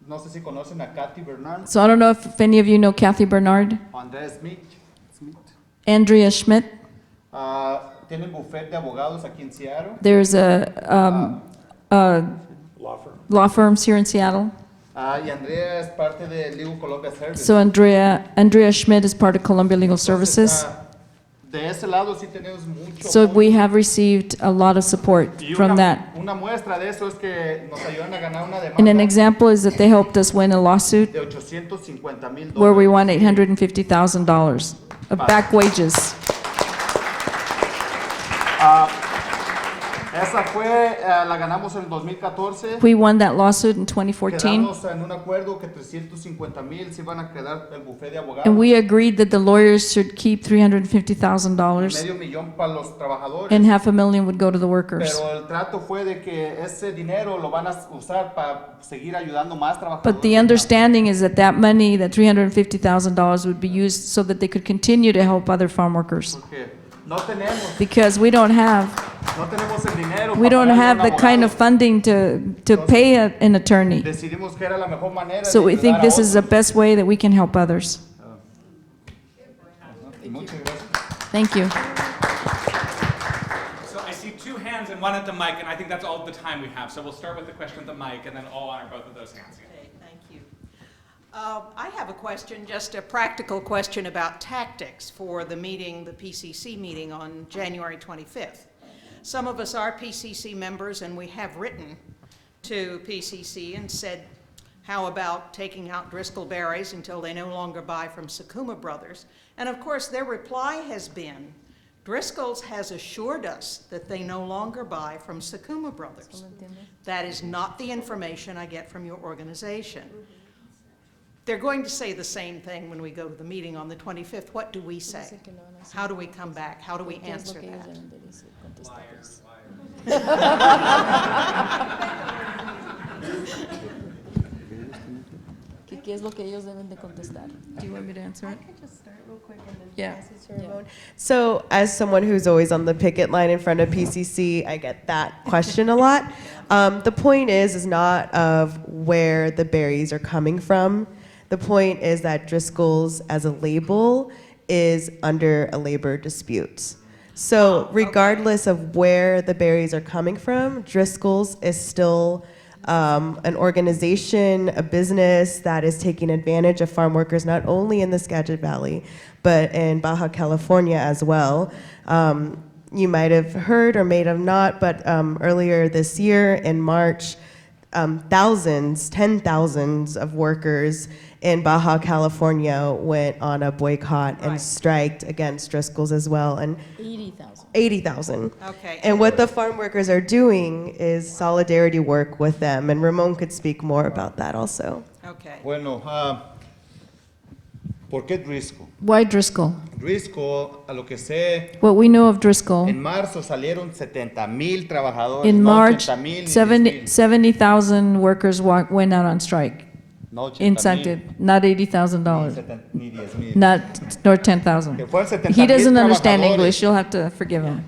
no sé si conocen a Kathy Bernard, So I don't know if any of you know Kathy Bernard, Andrea Smith. Andrea Schmidt. Tienen bufete de abogados aquí en Seattle. There's a law firms here in Seattle. Y Andrea es parte de Legal Columbia Service. So Andrea Schmidt is part of Columbia Legal Services. De ese lado sí tenemos mucho So apoyo. we have received a lot of support Y from that. Una muestra de eso es que nos ayudan a ganar una And an demanda example is that they helped us win a lawsuit de $850,000 where we won $850,000 of back wages. Esa fue, la ganamos en 2014. We won that lawsuit in 2014, Quedamos en un acuerdo que 350,000 se iban a quedar el bufete de abogados. and we agreed that the lawyers should keep $350,000 Medio millón para los trabajadores. and $500,000 would go to the workers. Pero el trato fue de que ese dinero lo van a usar para seguir ayudando más trabajadores. But the understanding is that that money, that $350,000 would be used so that they could continue to help other farm workers. Porque no tenemos, Because we don't have no tenemos el dinero We para don't pagarle a have un the kind of abogado. funding to pay an attorney. Decidimos que era la mejor manera So de we think ayudar a this is the otros. best way that we can help others. Muchas gracias. Thank you. So I see 2 hands and 1 at the mic, and I think that's all the time we have. So we'll start with the question at the mic, and then all honor both of those hands. Okay, thank you. I have a question, just a practical question about tactics for the meeting, the PCC meeting on January 25th. Some of us are PCC members, and we have written to PCC and said, how about taking out Driscoll berries until they no longer buy from Sakuma Brothers? And of course, their reply has been, Driscoll's has assured us that they no longer buy from Sakuma Brothers. That is not the information I get from your organization. They're going to say the same thing when we go to the meeting on the 25th. What do we say? How do we come back? How do we answer that? ¿Qué es lo que ellos deben de contestar? Do you want me to answer it? I could just start real quick and then Yeah. pass it to Ramon. So, as someone who's always on the picket line in front of PCC, I get that question a lot. The point is not of where the berries are coming from. The point is that Driscoll's as a label is under a labor dispute. So, regardless of where the berries are coming from, Driscoll's is still an organization, a business that is taking advantage of farm workers not only in the Skagit Valley, but in Baja California as well. You might have heard or may have not, but earlier this year in March, thousands, 10,000s of workers in Baja California went on a boycott and striked against Driscoll's as well. And 80,000. 80,000. Okay. And what the farm workers are doing is solidarity work with them. And Ramon could speak more about that also. Okay. Bueno, ¿por qué Driscoll? Why Driscoll? Driscoll, a lo que sé, What we know of Driscoll, en marzo salieron 70,000 trabajadores, in no March, 80,000 ni 70 10,000. 70,000 workers went out on strike No in 80,000, Sancted, not $80,000, ni 10,000. not nor 10,000. Que fueron 70,000 He doesn't understand trabajadores. English. You'll have to forgive him.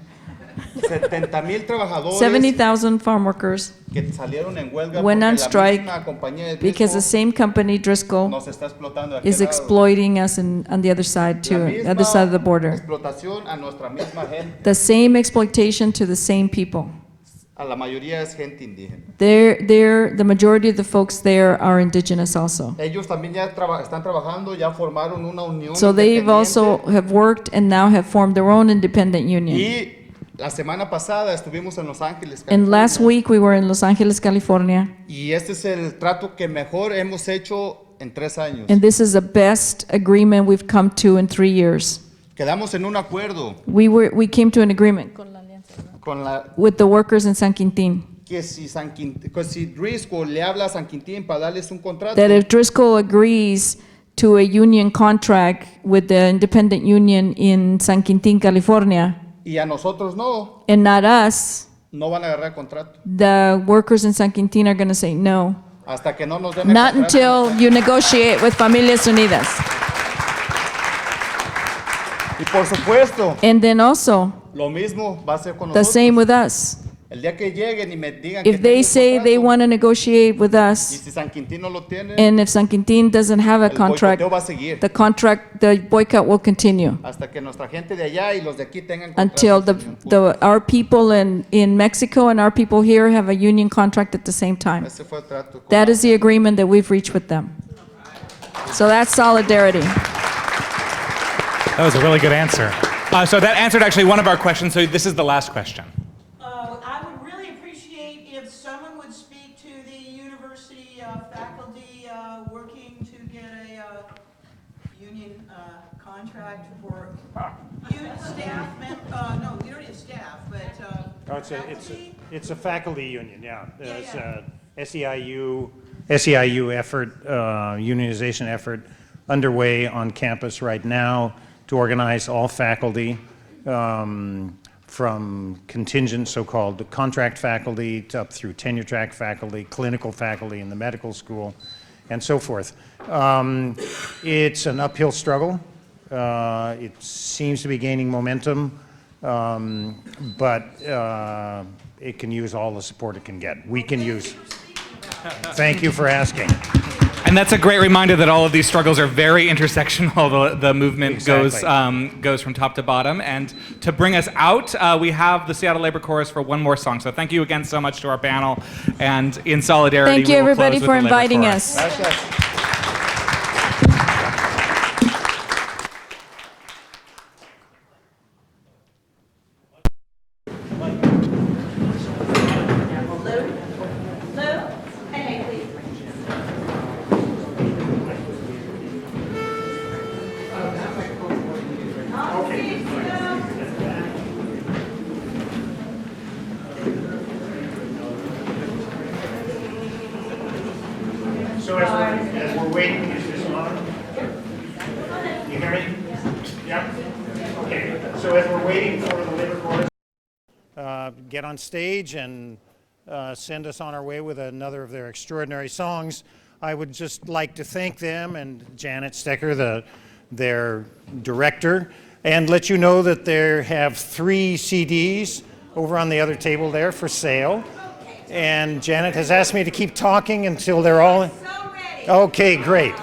70,000 trabajadores 70,000 farm workers que salieron en huelga went porque on la strike misma compañía de because the Driscoll same company, Driscoll, nos está explotando de aquel is lado. exploiting us on the other side La too, misma the other side of the border. explotación a nuestra misma gente. The same exploitation to the same people. A la mayoría es gente indígena. The majority of the folks there are indigenous also. Ellos también ya están trabajando, ya formaron una unión So they've also independiente. have worked and now have formed their own independent union. Y la semana pasada estuvimos en Los Ángeles, And last California, week we were in Los Angeles, California, y este es el trato que mejor hemos hecho en 3 años. and this is the best agreement we've come to in 3 years. Quedamos en un acuerdo We came to an agreement con la with the workers in San Quintín que si Driscoll le habla a San Quintín para darles un contrato, that if Driscoll agrees to a union contract with the independent union in San Quintín, California, y a nosotros no, and not us, no van a agarrar contrato. the workers in San Quintín are going to say no. Hasta que no nos den el Not contrato. until you negotiate with Familias Unidas. Y por supuesto, And then also, lo mismo va a ser con the nosotros. same with us. El día que lleguen y me digan que If they tengo un say they contrato, want to negotiate with y us, si San Quintín no lo tiene, and if San Quintín doesn't have a el contract, boicoteo va a seguir the boycott will continue hasta que nuestra gente de allá y los de aquí tengan until contratos. our people in Mexico and our people here have a union contract at the same time. Ese fue el trato con That is the agreement that we've reached with them. So that's solidarity. That was a really good answer. So that answered actually one of our questions. So this is the last question. I would really appreciate if someone would speak to the university faculty working to get a union contract for staff. No, you don't need staff, but faculty. It's a faculty union, yeah. It's SEIU effort, unionization effort underway on campus right now to organize all faculty from contingent so-called contract faculty to up through tenure track faculty, clinical faculty in the medical school, and so forth. It's an uphill struggle. It seems to be gaining momentum, but it can use all the support it can get. We can use. Thank you for asking. And that's a great reminder that all of these struggles are very intersectional. The movement Exactly. goes from top to bottom. And to bring us out, we have the Seattle Labor Chorus for one more song. So thank you again so much to our panel. And in solidarity, Thank you, we will everybody, close for with the Labor inviting Chorus. us. Gracias. waiting for the labor chorus, get on stage and send us on our way with another of their extraordinary songs, I would just like to thank them and Janet Stecker, their director, and let you know that they have 3 CDs over on the other table there for sale. And Janet has asked me to keep talking until they're all... Okay, great.